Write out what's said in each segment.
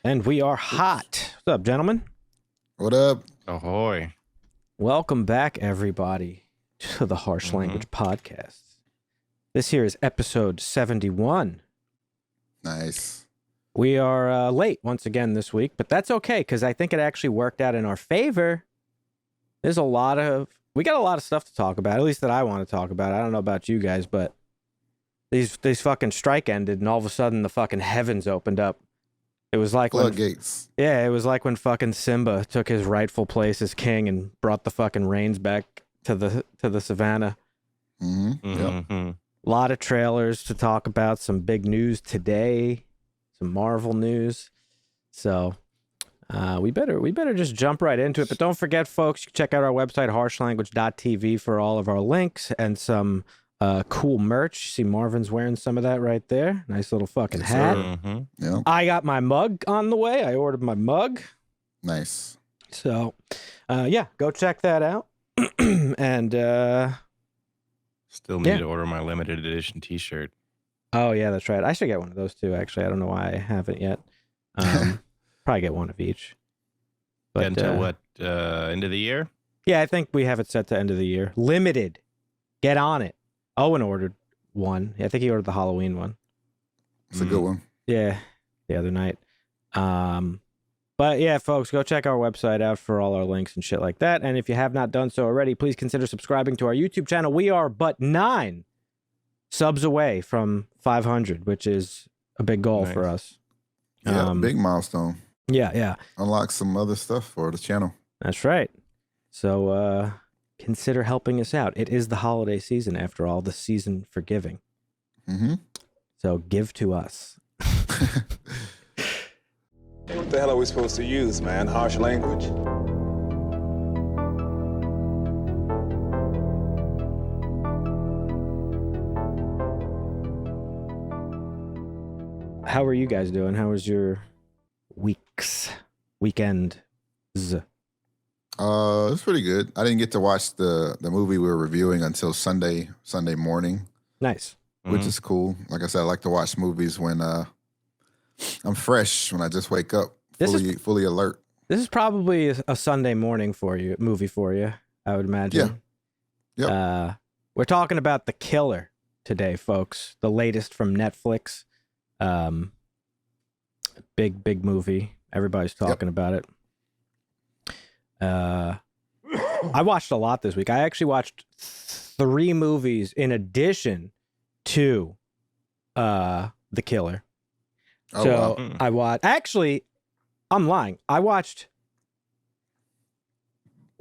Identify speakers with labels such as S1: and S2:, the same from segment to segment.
S1: And we are hot. What's up, gentlemen?
S2: What up?
S3: Ahoy.
S1: Welcome back, everybody, to the Harsh Language Podcast. This here is episode 71.
S2: Nice.
S1: We are late once again this week, but that's okay, because I think it actually worked out in our favor. We got a lot of stuff to talk about, at least that I want to talk about. I don't know about you guys, but these fucking strike ended, and all of a sudden the fucking heavens opened up. It was like
S2: Floodgates.
S1: it was like when fucking Simba took his rightful place as king and brought the fucking reins back to the savannah.
S2: Yep.
S1: A lot of trailers to talk about, some big news today, some Marvel news. So we better just jump right into it. But don't forget, folks, you can check out our website, harshlanguage.tv, for all of our links and some cool merch. See, Marvin's wearing some of that right there. Nice little fucking hat.
S2: Yeah.
S1: I got my mug on the way. I ordered my mug.
S2: Nice.
S1: So, yeah, go check that out. And,
S3: Still need to order my limited edition t-shirt.
S1: oh, yeah, that's right. I should get one of those too, actually. I don't know why I haven't yet. Probably get one of each. But,
S3: Until what, end of the year?
S1: Yeah, I think we have it set to end of the year. Limited. Get on it. Owen ordered one. I think he ordered the Halloween one.
S2: It's a good one.
S1: Yeah, the other night. But yeah, folks, go check our website out for all our links and shit like that. And if you have not done so already, please consider subscribing to our YouTube channel. We are but 9 subs away from 500, which is a big goal for us.
S2: Yeah, big milestone.
S1: Yeah.
S2: Unlock some other stuff for the channel.
S1: That's right. So consider helping us out. It is the holiday season, after all, the season for giving. So give to us.
S4: What the hell are we supposed to use, man? Harsh language?
S1: How are you guys doing? How was your weekend?
S2: It's pretty good. I didn't get to watch the movie we were reviewing until Sunday morning,
S1: Nice.
S2: which is cool. Like I said, I like to watch movies when I'm fresh, when I just wake up, fully alert.
S1: This is probably a Sunday morning movie for you, I would imagine.
S2: Yeah. Yep.
S1: We're talking about The Killer today, folks. The latest from Netflix. Big movie. Everybody's talking about it. I watched a lot this week. I actually watched 3 movies in addition to The Killer.
S2: Oh,
S1: So
S2: wow.
S1: I watched. Actually, I'm lying. I watched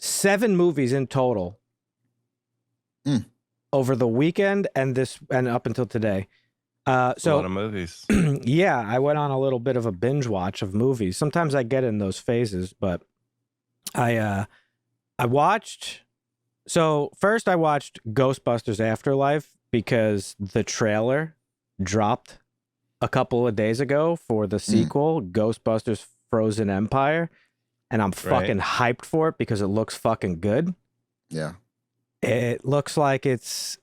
S1: 7 movies in total over the weekend and up until today.
S3: A lot of movies.
S1: Yeah, I went on a little bit of a binge watch of movies. Sometimes I get in those phases, but I watched. So first, I watched Ghostbusters Afterlife because the trailer dropped a couple of days ago for the sequel, Ghostbusters Frozen Empire, and I'm fucking hyped for it because it looks fucking good.
S2: Yeah.
S1: It looks like it's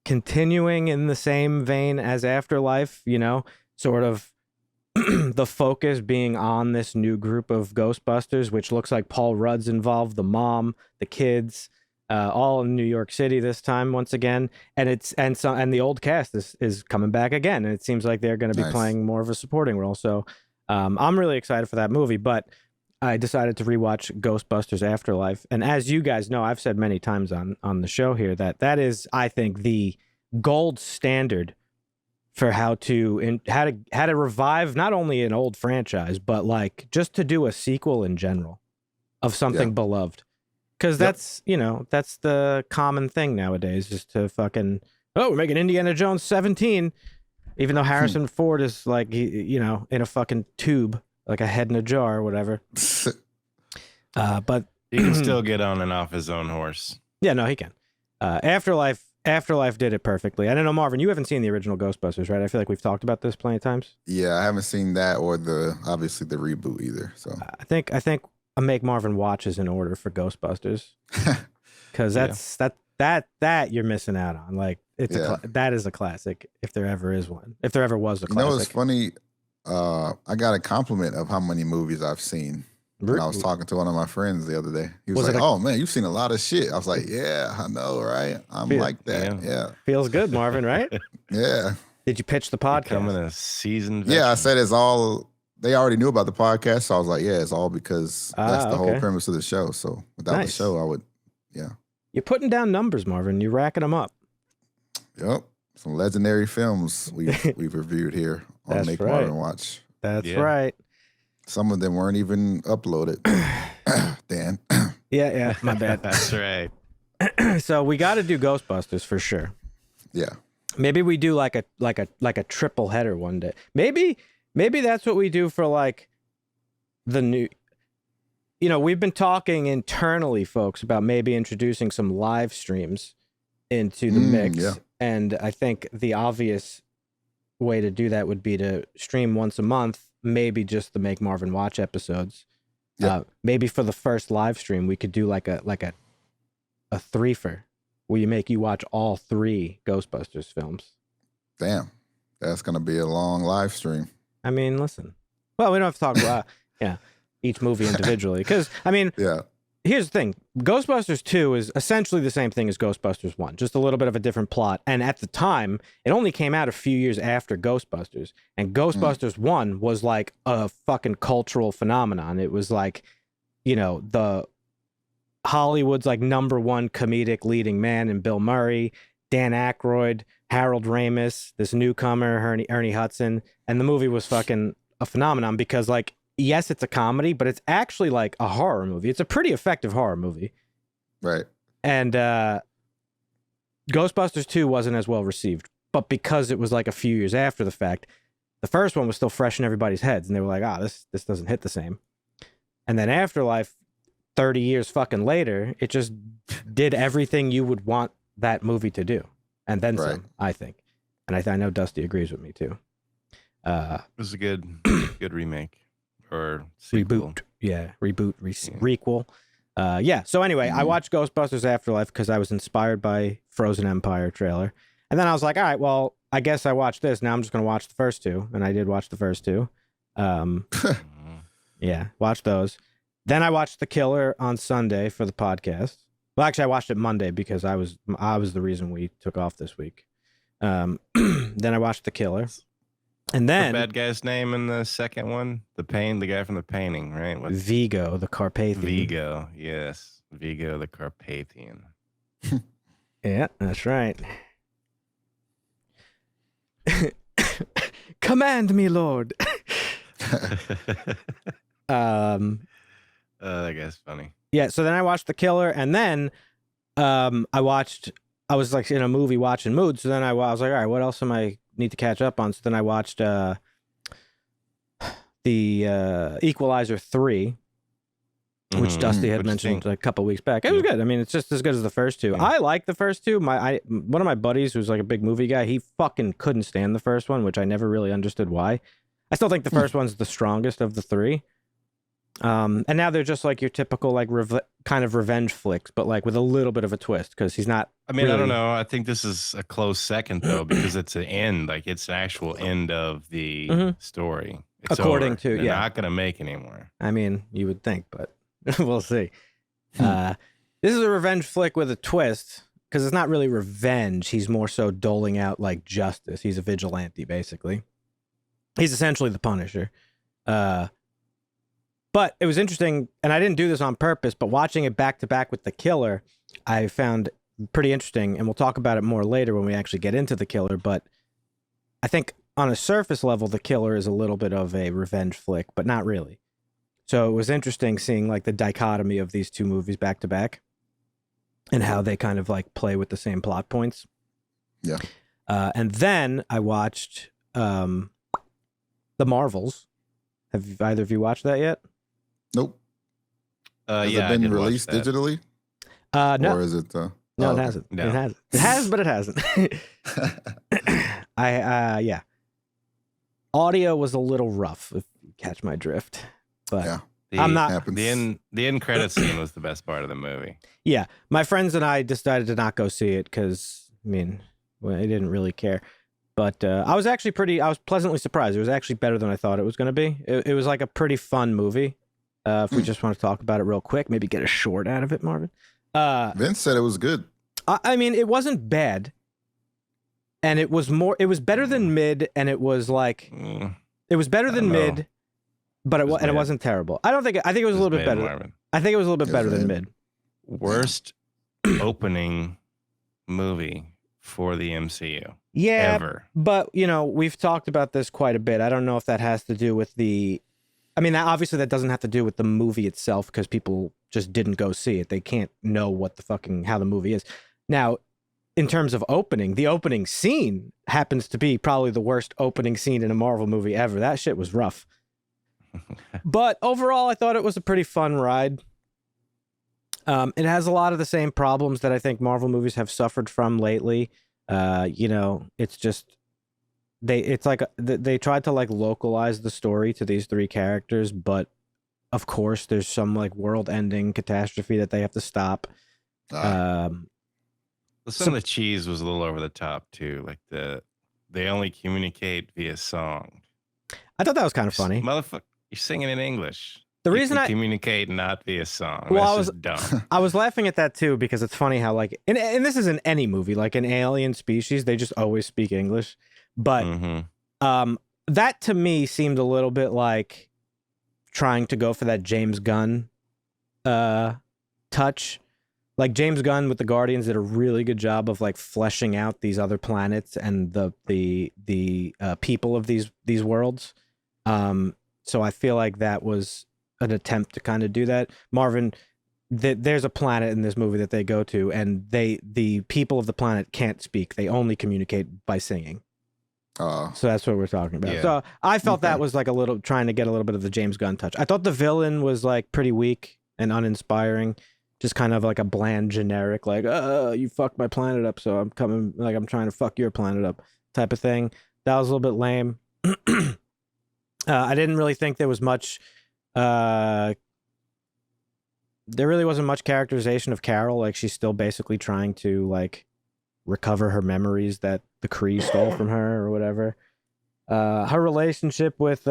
S1: continuing in the same vein as Afterlife, sort of the focus being on this new group of Ghostbusters, which looks like Paul Rudd's involved, the mom, the kids, all in New York City this time once again, and the old cast is coming back again, and it seems like they're going to be playing more of a supporting role. So I'm really excited for that movie, but I decided to rewatch Ghostbusters Afterlife, and as you guys know, I've said many times on the show here that is, I think, the gold standard for how to revive not only an old franchise, but like just to do a sequel in general of something beloved. Because that's the common thing nowadays, just to fucking, we're making Indiana Jones 17, even though Harrison Ford is like, in a fucking tube, like a head in a jar or whatever. But
S3: he can still get on and off his own horse.
S1: Yeah, no, he can. Afterlife did it perfectly. I don't know, Marvin, you haven't seen the original Ghostbusters, right? I feel like we've talked about this plenty of times.
S2: Yeah, I haven't seen that or obviously the reboot either. So
S1: I think I make Marvin watches in order for Ghostbusters, because that you're missing out on. Like that is a classic if there ever is one. If there ever was a classic.
S2: You know what's funny? I got a compliment of how many movies I've seen. And I was talking to one of my friends the other day. He was like, "Oh man, you've seen a lot of shit." I was like, "Yeah, I know, right? I'm like that. Yeah.
S1: Feels good, Marvin, right?
S2: Yeah.
S1: Did you pitch the podcast?
S3: Becoming a seasoned veteran.
S2: Yeah, I said it's all. They already knew about the podcast, so I was like, "Yeah, it's all because that's the whole premise of the show." So without the show, I would,
S1: You're putting down numbers, Marvin. You're racking them up.
S2: Yep, some legendary films we've reviewed here on Make Marvin Watch.
S1: That's right.
S2: Some of them weren't even uploaded. Dan.
S1: Yeah, my bad.
S3: That's right.
S1: So we got to do Ghostbusters for sure.
S2: Yeah.
S1: Maybe we do like a triple header one day. Maybe that's what we do for like the new. You know, we've been talking internally, folks, about maybe introducing some live streams into the mix.
S2: Yeah.
S1: And I think the obvious way to do that would be to stream once a month, maybe just the Make Marvin Watch episodes.
S2: Yep.
S1: Maybe for the first live stream, we could do like a threefer where you watch all 3 Ghostbusters films.
S2: Damn. That's going to be a long live stream.
S1: I mean, listen. Well, we don't have to talk about each movie individually. Because, I mean, here's the thing. Ghostbusters 2 is essentially the same thing as Ghostbusters 1, just a little bit of a different plot. And at the time, it only came out a few years after Ghostbusters. And Ghostbusters 1 was like a fucking cultural phenomenon. It was like, the Hollywood's like #1 comedic leading man in Bill Murray, Dan Aykroyd, Harold Ramis, this newcomer, Ernie Hudson. And the movie was fucking a phenomenon because, like, yes, it's a comedy, but it's actually like a horror movie. It's a pretty effective horror movie.
S2: Right.
S1: And Ghostbusters 2 wasn't as well received. But because it was like a few years after the fact, the first one was still fresh in everybody's heads. And they were like, this doesn't hit the same. And then Afterlife, 30 years fucking later, it just did everything you would want that movie to do. And then some, I think. And I know Dusty agrees with me too.
S3: It was a good remake. Or sequel.
S1: Reboot. Yeah, reboot, requel. So anyway, I watched Ghostbusters Afterlife because I was inspired by Frozen Empire trailer. And then I was like, all right, well, I guess I watched this. Now I'm just going to watch the first 2. And I did watch the first 2. Watch those. Then I watched The Killer on Sunday for the podcast. Well, actually, I watched it Monday because I was the reason we took off this week. Then I watched The Killer. And then
S3: the bad guy's name in the second one, the guy from The Painting, right?
S1: Vigo, the Carpathian.
S3: Vigo, yes, Vigo the Carpathian.
S1: Yeah, that's right. Command me, Lord.
S3: That guy's funny.
S1: Yeah, so then I watched The Killer, and then I was like in a movie watching mood, so then I was like, all right, what else need to catch up on? So then I watched the Equalizer 3, which Dusty had mentioned a couple weeks back. It was good. I mean, it's just as good as the first 2. I like the first 2. One of my buddies who's like a big movie guy, he fucking couldn't stand the first one, which I never really understood why. I still think the first one's the strongest of the 3. And now they're just like your typical like kind of revenge flicks, but like with a little bit of a twist because he's not.
S3: I mean, really... I don't know. I think this is a close second though because it's an end, like it's an actual end of the story. It's
S1: according
S3: over.
S1: to
S3: They're not gonna make anymore.
S1: I mean, you would think, but we'll see. This is a revenge flick with a twist because it's not really revenge. He's more so doling out like justice. He's a vigilante, basically. He's essentially the Punisher. But it was interesting, and I didn't do this on purpose, but watching it back to back with The Killer, I found pretty interesting, and we'll talk about it more later when we actually get into The Killer, but I think on a surface level, The Killer is a little bit of a revenge flick, but not really. So it was interesting seeing like the dichotomy of these 2 movies back to back and how they kind of like play with the same plot points.
S2: Yeah.
S1: And then I watched The Marvels. Have either of you watched that yet?
S2: Nope. Has it been released digitally?
S1: No.
S2: Or is it?
S1: No, it hasn't. No. It hasn't. It has, but it hasn't. Yeah. Audio was a little rough, if you catch my drift. But
S2: yeah.
S1: I'm not.
S3: The end credit scene was the best part of the movie.
S1: Yeah. My friends and I decided to not go see it because, I mean, I didn't really care. But I was pleasantly surprised. It was actually better than I thought it was going to be. It was like a pretty fun movie. If we just want to talk about it real quick, maybe get a short out of it, Marvin.
S2: Vince said it was good.
S1: I mean, it wasn't bad. And it was better than mid, and it was like, it was better than mid, but it wasn't terrible. I think it was a little bit better.
S3: Marvin.
S1: I think it was a little bit better than mid.
S3: Worst opening movie for the MCU.
S1: Yeah,
S3: ever.
S1: But, we've talked about this quite a bit. I don't know if that has to do with obviously that doesn't have to do with the movie itself because people just didn't go see it. They can't know how the movie is. Now, in terms of opening, the opening scene happens to be probably the worst opening scene in a Marvel movie ever. That shit was rough. But overall, I thought it was a pretty fun ride. It has a lot of the same problems that I think Marvel movies have suffered from lately. It's just they tried to like localize the story to these three characters, but of course there's some like world-ending catastrophe that they have to stop.
S3: Some of the cheese was a little over the top too. Like they only communicate via song.
S1: I thought that was kind of funny.
S3: Motherfucker, you're singing in English.
S1: The reason I
S3: communicate not via song.
S1: Well,
S3: That's just dumb.
S1: I was laughing at that too because it's funny how like and this is in any movie, like an alien species, they just always speak English. But that to me seemed a little bit like trying to go for that James Gunn touch. Like James Gunn with the Guardians did a really good job of like fleshing out these other planets and the people of these worlds. So I feel like that was an attempt to kind of do that. Marvin, there's a planet in this movie that they go to, and the people of the planet can't speak. They only communicate by singing. So that's what we're talking about. Yeah. So I felt that was like a little trying to get a little bit of the James Gunn touch. I thought the villain was like pretty weak and uninspiring. Just kind of like a bland, generic, like, you fucked my planet up, so I'm coming, like, I'm trying to fuck your planet up type of thing. That was a little bit lame. I didn't really think there was much, there really wasn't much characterization of Carol. Like, she's still basically trying to, like, recover her memories that the Kree stole from her or whatever. Her relationship with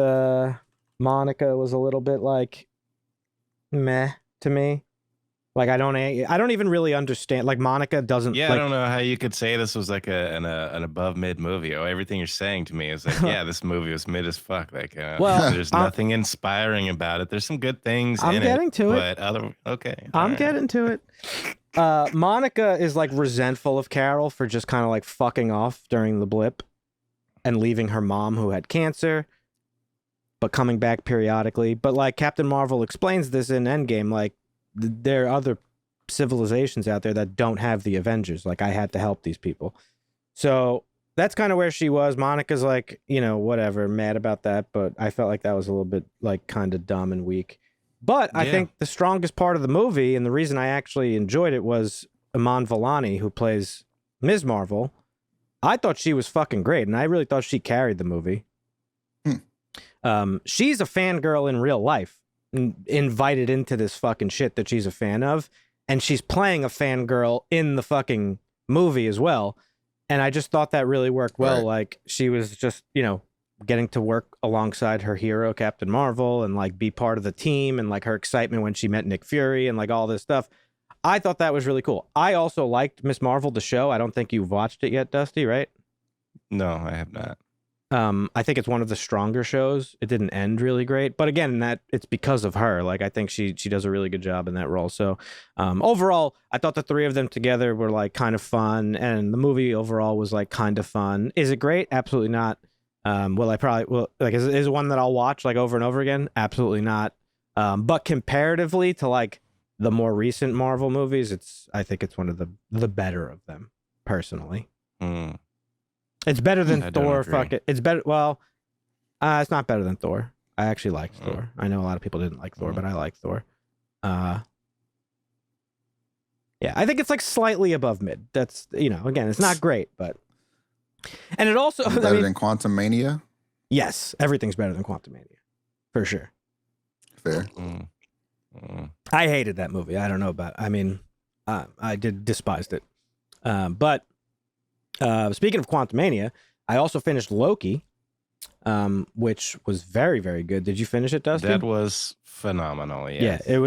S1: Monica was a little bit, like, meh to me. Like, I don't even really understand. Like, Monica doesn't.
S3: Yeah,
S1: like,
S3: I don't know how you could say this was like an above mid movie. Oh, everything you're saying to me is like, yeah, this movie was mid as fuck. Like, there's nothing inspiring about it. There's some good things.
S1: I'm getting to
S3: it. But okay.
S1: I'm getting to it. Monica is like resentful of Carol for just kind of like fucking off during the blip and leaving her mom who had cancer, but coming back periodically. But like Captain Marvel explains this in Endgame, like, there are other civilizations out there that don't have the Avengers. Like, I had to help these people. So that's kind of where she was. Monica's like, whatever, mad about that. But I felt like that was a little bit like kind of dumb and weak. But I think the strongest part of the movie, and the reason I actually enjoyed it, was Iman Vellani, who plays Ms. Marvel. I thought she was fucking great, and I really thought she carried the movie. She's a fangirl in real life. Invited into this fucking shit that she's a fan of, and she's playing a fangirl in the fucking movie as well. And I just thought that really worked well. Right. Like, she was just, getting to work alongside her hero, Captain Marvel, and like be part of the team, and like her excitement when she met Nick Fury and like all this stuff. I thought that was really cool. I also liked Ms. Marvel, the show. I don't think you've watched it yet, Dusty, right?
S3: No, I have not.
S1: I think it's one of the stronger shows. It didn't end really great, but again, that it's because of her. Like, I think she does a really good job in that role. So overall, I thought the three of them together were like kind of fun, and the movie overall was like kind of fun. Is it great? Absolutely not. Is it one that I'll watch like over and over again? Absolutely not. But comparatively to like the more recent Marvel movies, I think it's one of the better of them personally. It's better than Thor. Fuck it. It's better. Well, it's not better than Thor. I actually liked Thor. I know a lot of people didn't like Thor, but I like Thor. Yeah, I think it's like slightly above mid. That's, again, it's not great, but. And it also.
S2: Better than Quantumania?
S1: Yes, everything's better than Quantumania. For sure.
S2: Fair.
S1: I hated that movie. I don't know about. I despised it. But. Speaking of Quantumania, I also finished Loki, which was very, very good. Did you finish it, Dusty?
S3: That was phenomenal. Yes.
S1: Yeah, it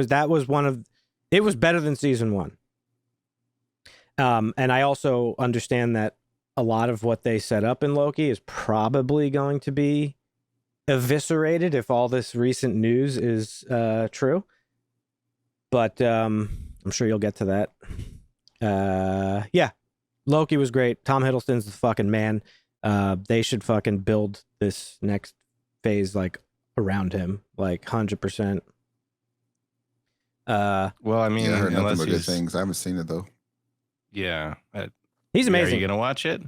S1: was better than season 1. And I also understand that a lot of what they set up in Loki is probably going to be eviscerated if all this recent news is true. But I'm sure you'll get to that. Yeah, Loki was great. Tom Hiddleston's the fucking man. They should fucking build this next phase like around him, like 100%.
S3: Well, I mean,
S2: I heard nothing but good things. I haven't seen it though.
S3: Yeah,
S1: he's amazing.
S3: Are you gonna watch it?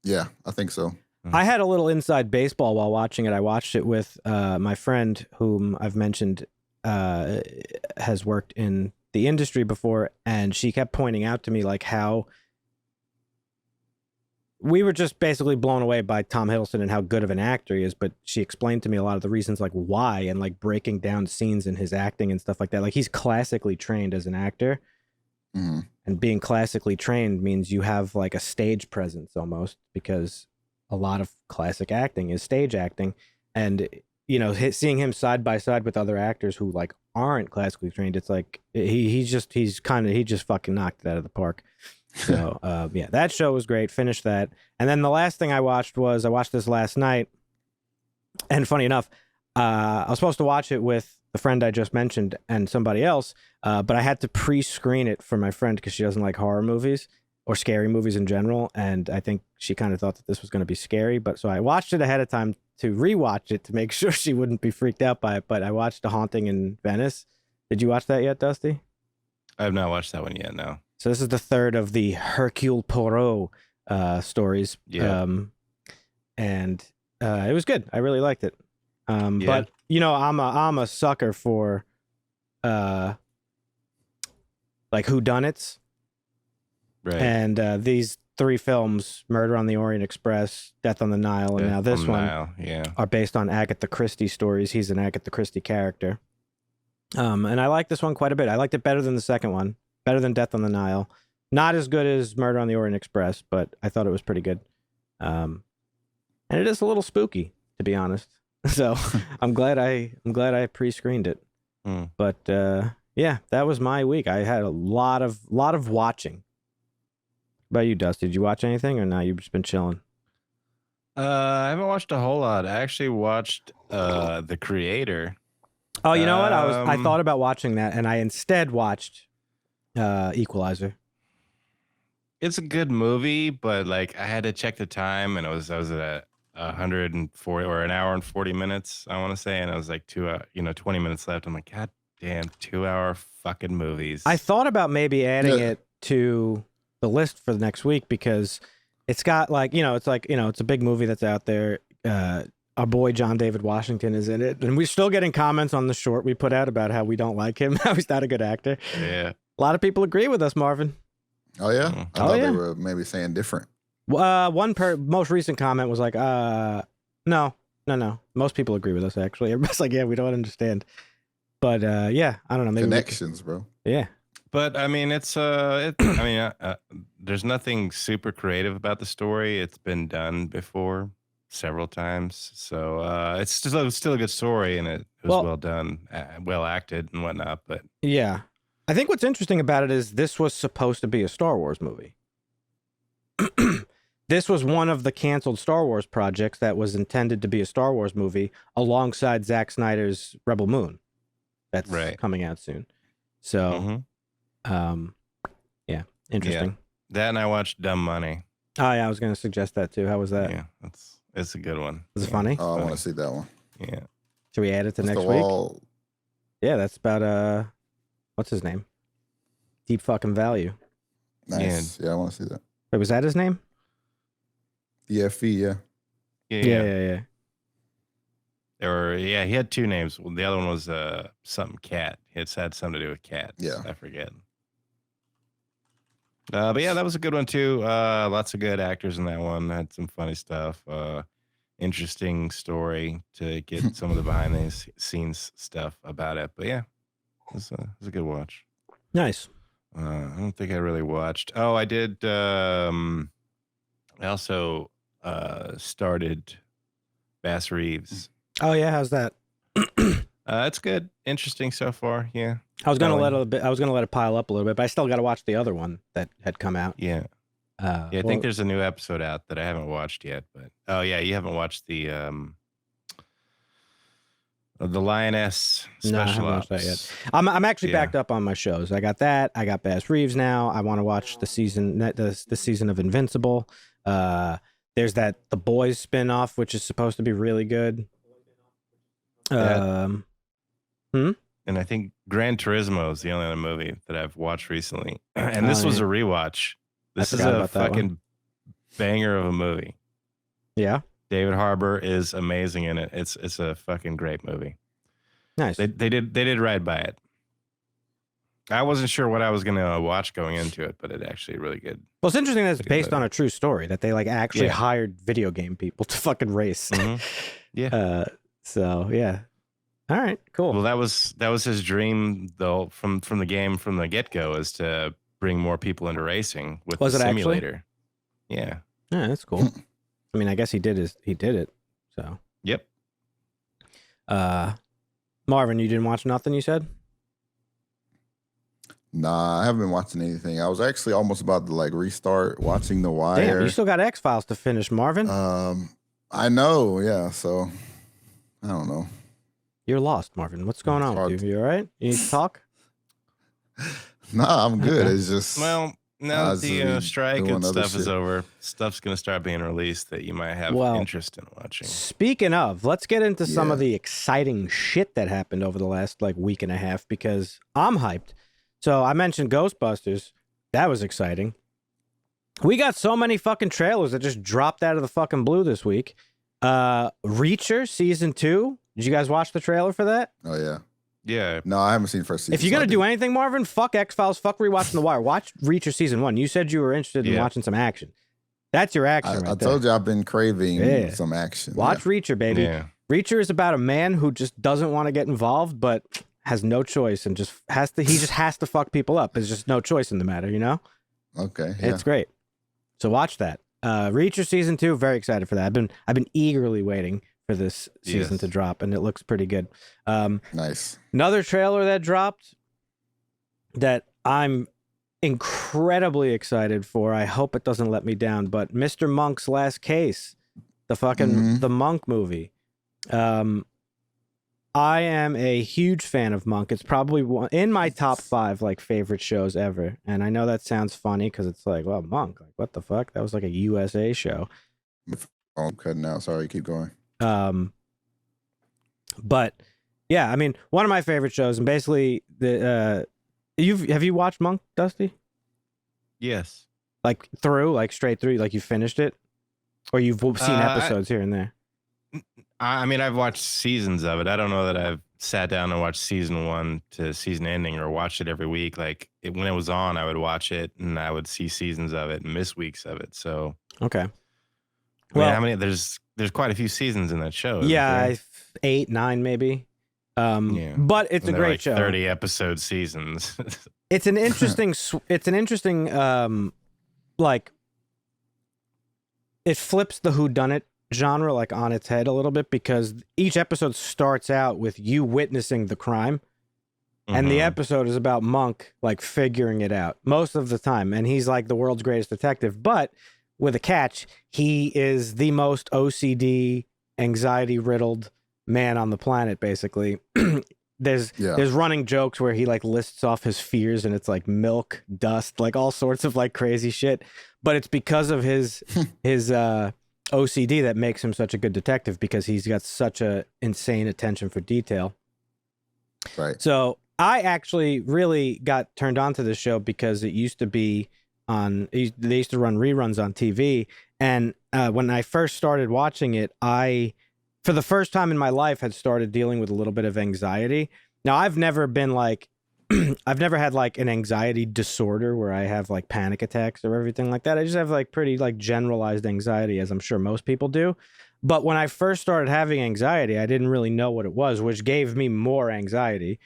S2: Yeah, I think so.
S1: I had a little inside baseball while watching it. I watched it with my friend, whom I've mentioned has worked in the industry before, and she kept pointing out to me like how we were just basically blown away by Tom Hiddleston and how good of an actor he is. But she explained to me a lot of the reasons like why, and like breaking down scenes in his acting and stuff like that. Like he's classically trained as an actor.
S2: Mm-hmm.
S1: And being classically trained means you have like a stage presence almost, because a lot of classic acting is stage acting. And, you know, seeing him side by side with other actors who like aren't classically trained, it's like he just fucking knocked it out of the park. So, yeah, that show was great. Finished that. And then the last thing I watched this last night. And funny enough, I was supposed to watch it with the friend I just mentioned and somebody else, but I had to pre-screen it for my friend because she doesn't like horror movies or scary movies in general, and I think she kind of thought that this was going to be scary. But so I watched it ahead of time to rewatch it to make sure she wouldn't be freaked out by it. But I watched The Haunting in Venice. Did you watch that yet, Dusty?
S3: I have not watched that one yet. No.
S1: So this is the third of the Hercule Poirot stories.
S3: Yeah.
S1: And it was good. I really liked it. But you know, I'm a sucker for like whodunits.
S3: Right.
S1: And these 3 films, Murder on the Orient Express, Death on the Nile, and now this one, are based on Agatha Christie stories. He's an Agatha Christie character. And I like this one quite a bit. I liked it better than the second one, better than Death on the Nile. Not as good as Murder on the Orient Express, but I thought it was pretty good. And it is a little spooky, to be honest. So I'm glad I pre-screened it. But yeah, that was my week. I had a lot of watching. What about you, Dusty? Did you watch anything, or now you've just been chilling?
S3: I haven't watched a whole lot. I actually watched The Creator.
S1: Oh, you know what? I thought about watching that, and I instead watched Equalizer.
S3: It's a good movie, but like I had to check the time, and I was at 140 or an hour and 40 minutes, I want to say, and I was like 20 minutes left. I'm like, God damn, 2-hour fucking movies.
S1: I thought about maybe adding it to the list for the next week because it's got like, it's like, it's a big movie that's out there. Our boy John David Washington is in it, and we're still getting comments on the short we put out about how we don't like him, how he's not a good actor.
S3: Yeah.
S1: A lot of people agree with us, Marvin.
S2: Oh yeah? I thought they were maybe saying different.
S1: One most recent comment was like, no. Most people agree with us, actually. Everybody's like, yeah, we don't understand. But yeah, I don't know. Maybe
S2: connections, bro.
S1: Yeah.
S3: But I mean, there's nothing super creative about the story. It's been done before several times. So it's still a good story, and it was well done, well acted and whatnot. But
S1: yeah, I think what's interesting about it is this was supposed to be a Star Wars movie. This was one of the canceled Star Wars projects that was intended to be a Star Wars movie alongside Zack Snyder's Rebel Moon. That's coming out soon. So, yeah, interesting.
S3: Yeah. That, and I watched Dumb Money.
S1: Oh yeah, I was going to suggest that too. How was that?
S3: Yeah, it's a good one.
S1: Was it funny?
S2: Oh, I want to see that one.
S3: Yeah.
S1: Should we add it to next week? Yeah, that's about what's his name? Deep fucking Value.
S2: Nice. Yeah, I want to see that.
S1: Wait, was that his name?
S2: DFE, yeah.
S1: Yeah.
S3: Or he had 2 names. Well, the other one was something cat. It's had something to do with cats.
S2: Yeah,
S3: I forget. But yeah, that was a good one too. Lots of good actors in that one. Had some funny stuff. Interesting story to get some of the behind the scenes stuff about it. But yeah, it was a good watch.
S1: Nice.
S3: I don't think I really watched. Oh, I did. I also started Bass Reeves.
S1: Oh yeah, how's that?
S3: It's good, interesting so far. Yeah,
S1: I was gonna let it pile up a little bit, but I still got to watch the other one that had come out.
S3: Yeah. I think there's a new episode out that I haven't watched yet. But oh yeah, you haven't watched the Lioness Special
S1: No, I haven't
S3: Ops.
S1: watched that yet. I'm actually backed up on my shows. I got that. I got Bass Reeves now. I want to watch the season of Invincible. There's that The Boys spinoff, which is supposed to be really good.
S3: And I think Gran Turismo is the only other movie that I've watched recently. And this was a rewatch. This is a fucking banger of a movie.
S1: Yeah.
S3: David Harbour is amazing in it. It's a fucking great movie.
S1: Nice.
S3: They did right by it. I wasn't sure what I was gonna watch going into it, but it actually really good.
S1: Well, it's interesting that it's based on a true story, that they like actually hired video game people to fucking race.
S3: Mm-hmm. Yeah.
S1: So yeah. All right. Cool.
S3: Well, that was his dream though from the game from the get go, is to bring more people into racing with the simulator. Actually? Yeah.
S1: Yeah, that's cool. I mean, I guess he did it. So.
S3: Yep.
S1: Marvin, you didn't watch nothing, you said?
S2: Nah, I haven't been watching anything. I was actually almost about to like restart watching The Wire.
S1: Damn, you still got X-Files to finish, Marvin.
S2: I know, yeah. So I don't know.
S1: You're lost, Marvin. What's going on with you? You all right? You need to talk?
S2: Nah, I'm good. It's just
S3: now that the strike and stuff is over, stuff's gonna start being released that you might have interest in watching.
S1: Speaking of, let's get into some of the exciting shit that happened over the last like week and a half, because I'm hyped. So I mentioned Ghostbusters. That was exciting. We got so many fucking trailers that just dropped out of the fucking blue this week. Reacher season 2. Did you guys watch the trailer for that?
S2: Oh yeah.
S3: Yeah.
S2: No, I haven't seen first season.
S1: If you're going to do anything, Marvin, fuck X-Files, fuck rewatching The Wire. Watch Reacher season 1. You said you were interested in watching some action. That's your action
S2: I told you I've been craving some action.
S1: Watch Reacher, baby.
S3: Yeah.
S1: Reacher is about a man who just doesn't want to get involved, but has no choice and just has to fuck people up. There's just no choice in the matter, you know?
S2: Okay. Yeah.
S1: It's great. So watch that. Reacher season 2, very excited for that. I've been eagerly waiting for this season to drop, and it looks pretty good.
S2: Nice.
S1: Another trailer that dropped that I'm incredibly excited for. I hope it doesn't let me down, but Mr. Monk's Last Case, the fucking the Monk movie. I am a huge fan of Monk. It's probably in my top 5 like favorite shows ever. And I know that sounds funny because it's like, well, Monk, like what the fuck? That was like a USA show.
S2: Oh, I'm cutting out. Sorry, keep going.
S1: But yeah, I mean, one of my favorite shows, and basically have you watched Monk, Dusty?
S3: Yes.
S1: Like straight through, like you finished it, or you've seen episodes here and there?
S3: I mean, I've watched seasons of it. I don't know that I've sat down and watched season 1 to season ending or watched it every week. Like when it was on, I would watch it and I would see seasons of it and miss weeks of it. So
S1: okay.
S3: Well, how many? There's quite a few seasons in that show.
S1: Yeah, 8, 9 maybe. But it's a great show.
S3: 30 episode seasons.
S1: It's an interesting. Like it flips the whodunit genre like on its head a little bit, because each episode starts out with you witnessing the crime, and the episode is about Monk like figuring it out most of the time, and he's like the world's greatest detective, but with a catch. He is the most OCD, anxiety riddled man on the planet, basically. There's running jokes where he like lists off his fears, and it's like milk, dust, like all sorts of like crazy shit, but it's because of his OCD that makes him such a good detective, because he's got such a insane attention for detail.
S2: Right.
S1: So I actually really got turned on to this show because it used to be they used to run reruns on TV. And when I first started watching it, I, for the first time in my life, had started dealing with a little bit of anxiety. Now, I've never been like, I've never had like an anxiety disorder where I have like panic attacks or everything like that. I just have like pretty like generalized anxiety, as I'm sure most people do. But when I first started having anxiety, I didn't really know what it was, which gave me more anxiety.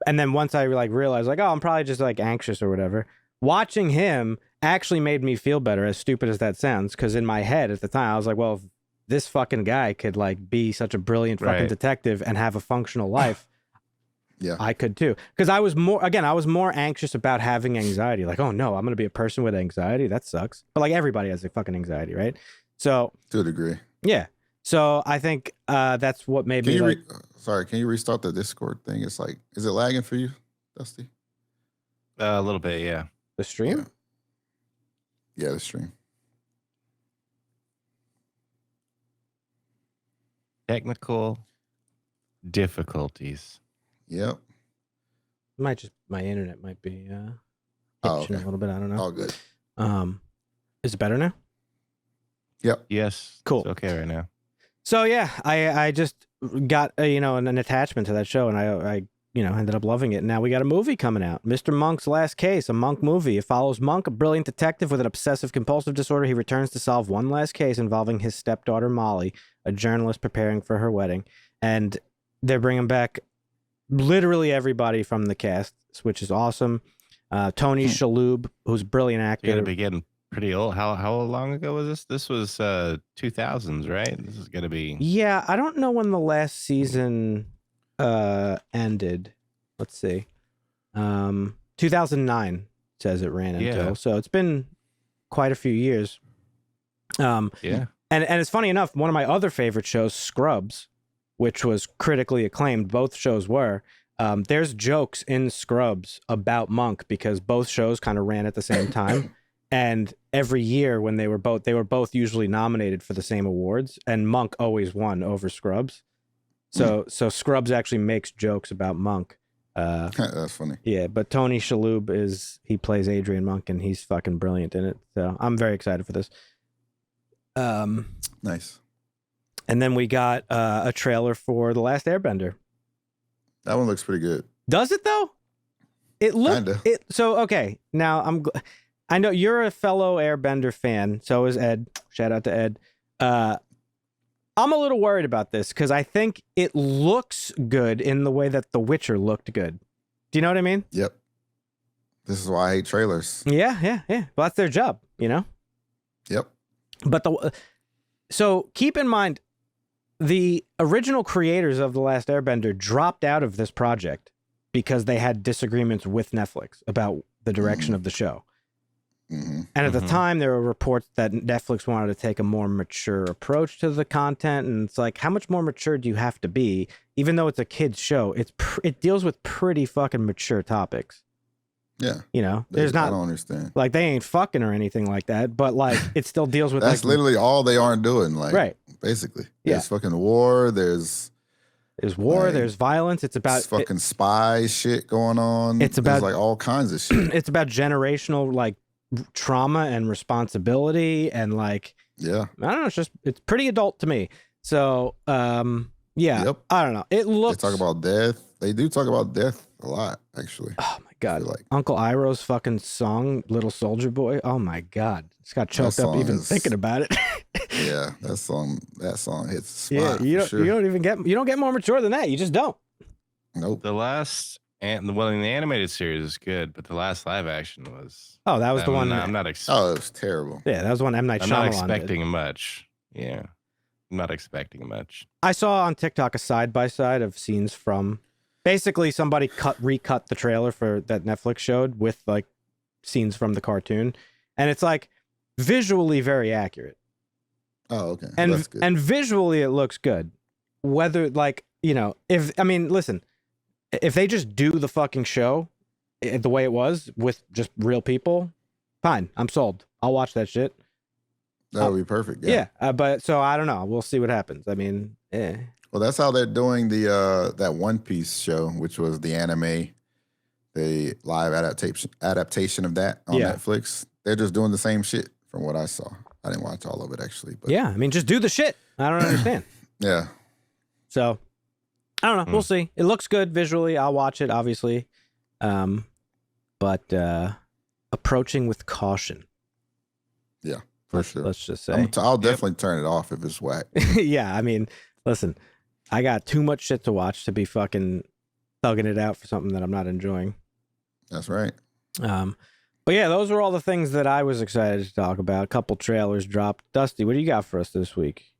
S1: And then once I like realized like, oh, I'm probably just like anxious or whatever. watching him actually made me feel better, as stupid as that sounds, because in my head at the time, I was like, well, if this fucking guy could like be such a brilliant fucking detective and have a functional life, I could too. Because I was more anxious about having anxiety. Like, oh no, I'm going to be a person with anxiety. That sucks. But like everybody has a fucking anxiety, right? So
S2: to a degree.
S1: Yeah. So I think that's what made me like...
S2: Sorry, can you restart the Discord thing? It's like, is it lagging for you, Dusty?
S3: A little bit, yeah.
S1: The stream?
S2: Yeah, the stream.
S3: Technical difficulties.
S2: Yep.
S1: My internet might be itching a little bit. I don't know.
S2: All good.
S1: Is it better now?
S2: Yep.
S3: Yes.
S1: Cool.
S3: It's okay right now.
S1: So yeah, I just got an attachment to that show, and I ended up loving it. And now we got a movie coming out, Mr. Monk's Last Case, a Monk movie. It follows Monk, a brilliant detective with an obsessive compulsive disorder. He returns to solve one last case involving his stepdaughter Molly, a journalist preparing for her wedding. And they're bringing back literally everybody from the cast, which is awesome. Tony Shalhoub, who's a brilliant actor.
S3: You're gonna be getting pretty old. How long ago was this? This was 2000s, right? This is gonna be.
S1: Yeah, I don't know when the last season ended. Let's see. 2009 says it ran until. So it's been quite a few years. And it's funny enough, one of my other favorite shows, Scrubs, which was critically acclaimed, both shows were. There's jokes in Scrubs about Monk because both shows kind of ran at the same time. And every year when they were both usually nominated for the same awards, and Monk always won over Scrubs. So Scrubs actually makes jokes about Monk.
S2: That's funny.
S1: Yeah, but Tony Shalhoub he plays Adrian Monk, and he's fucking brilliant in it. So I'm very excited for this.
S2: Nice.
S1: And then we got a trailer for The Last Airbender.
S2: That one looks pretty good.
S1: Does it though? It looked it. So okay, now I know you're a fellow Airbender fan. So is Ed. Shout out to Ed. I'm a little worried about this because I think it looks good in the way that The Witcher looked good. Do you know what I mean?
S2: Yep. This is why I hate trailers.
S1: Yeah. Well, that's their job, you know?
S2: Yep.
S1: But so keep in mind, the original creators of The Last Airbender dropped out of this project because they had disagreements with Netflix about the direction of the show.
S2: Mm-hmm.
S1: And at the time, there were reports that Netflix wanted to take a more mature approach to the content. And it's like, how much more mature do you have to be? Even though it's a kid's show, it deals with pretty fucking mature topics.
S2: Yeah.
S1: You know,
S2: I don't understand.
S1: Like, they ain't fucking or anything like that, but like, it still deals with
S2: That's literally all they aren't doing. Like,
S1: right.
S2: Basically.
S1: Yeah.
S2: There's fucking war. There's
S1: war.
S2: Like,
S1: there's violence. It's about
S2: fucking spy shit going on.
S1: It's about
S2: like all kinds of shit.
S1: It's about generational like trauma and responsibility and like, I don't know. It's pretty adult to me. So, I don't know. It looks.
S2: They talk about death. They do talk about death a lot, actually.
S1: Oh my God. Like Uncle Iroh's fucking song, Little Soldier Boy. Oh my God. Just got choked up even thinking about it.
S2: Yeah. That song hits the spot.
S1: Yeah. You don't get more mature than that. You just don't.
S2: Nope.
S3: The last, and the animated series is good, but the last live action was.
S1: Oh, that was the one.
S3: I'm not.
S2: It was terrible.
S1: Yeah, that was one M. Night Shyamalan
S3: I'm not expecting much. Yeah, I'm not expecting much.
S1: I saw on TikTok a side by side of scenes from. Basically, somebody recut the trailer for that Netflix showed with like scenes from the cartoon, and it's like visually very accurate.
S2: Oh, okay.
S1: And
S2: that's good.
S1: And visually it looks good. Whether like listen, if they just do the fucking show the way it was with just real people, fine. I'm sold. I'll watch that shit.
S2: That would be perfect. Yeah.
S1: But so I don't know. We'll see what happens. I mean,
S2: Well, that's how they're doing the that One Piece show, which was the anime, the live adaptation of that on Netflix. They're just doing the same shit from what I saw. I didn't watch all of it actually. But
S1: yeah, I mean, just do the shit. I don't understand.
S2: Yeah.
S1: So I don't know. We'll see. It looks good visually. I'll watch it, obviously. But approaching with caution.
S2: Yeah, for sure.
S1: Let's just say.
S2: I'll definitely turn it off if it's whack.
S1: Yeah, I mean, listen, I got too much shit to watch to be fucking thugging it out for something that I'm not enjoying.
S2: That's right.
S1: But yeah, those were all the things that I was excited to talk about. A couple trailers dropped. Dusty, what do you got for us this week?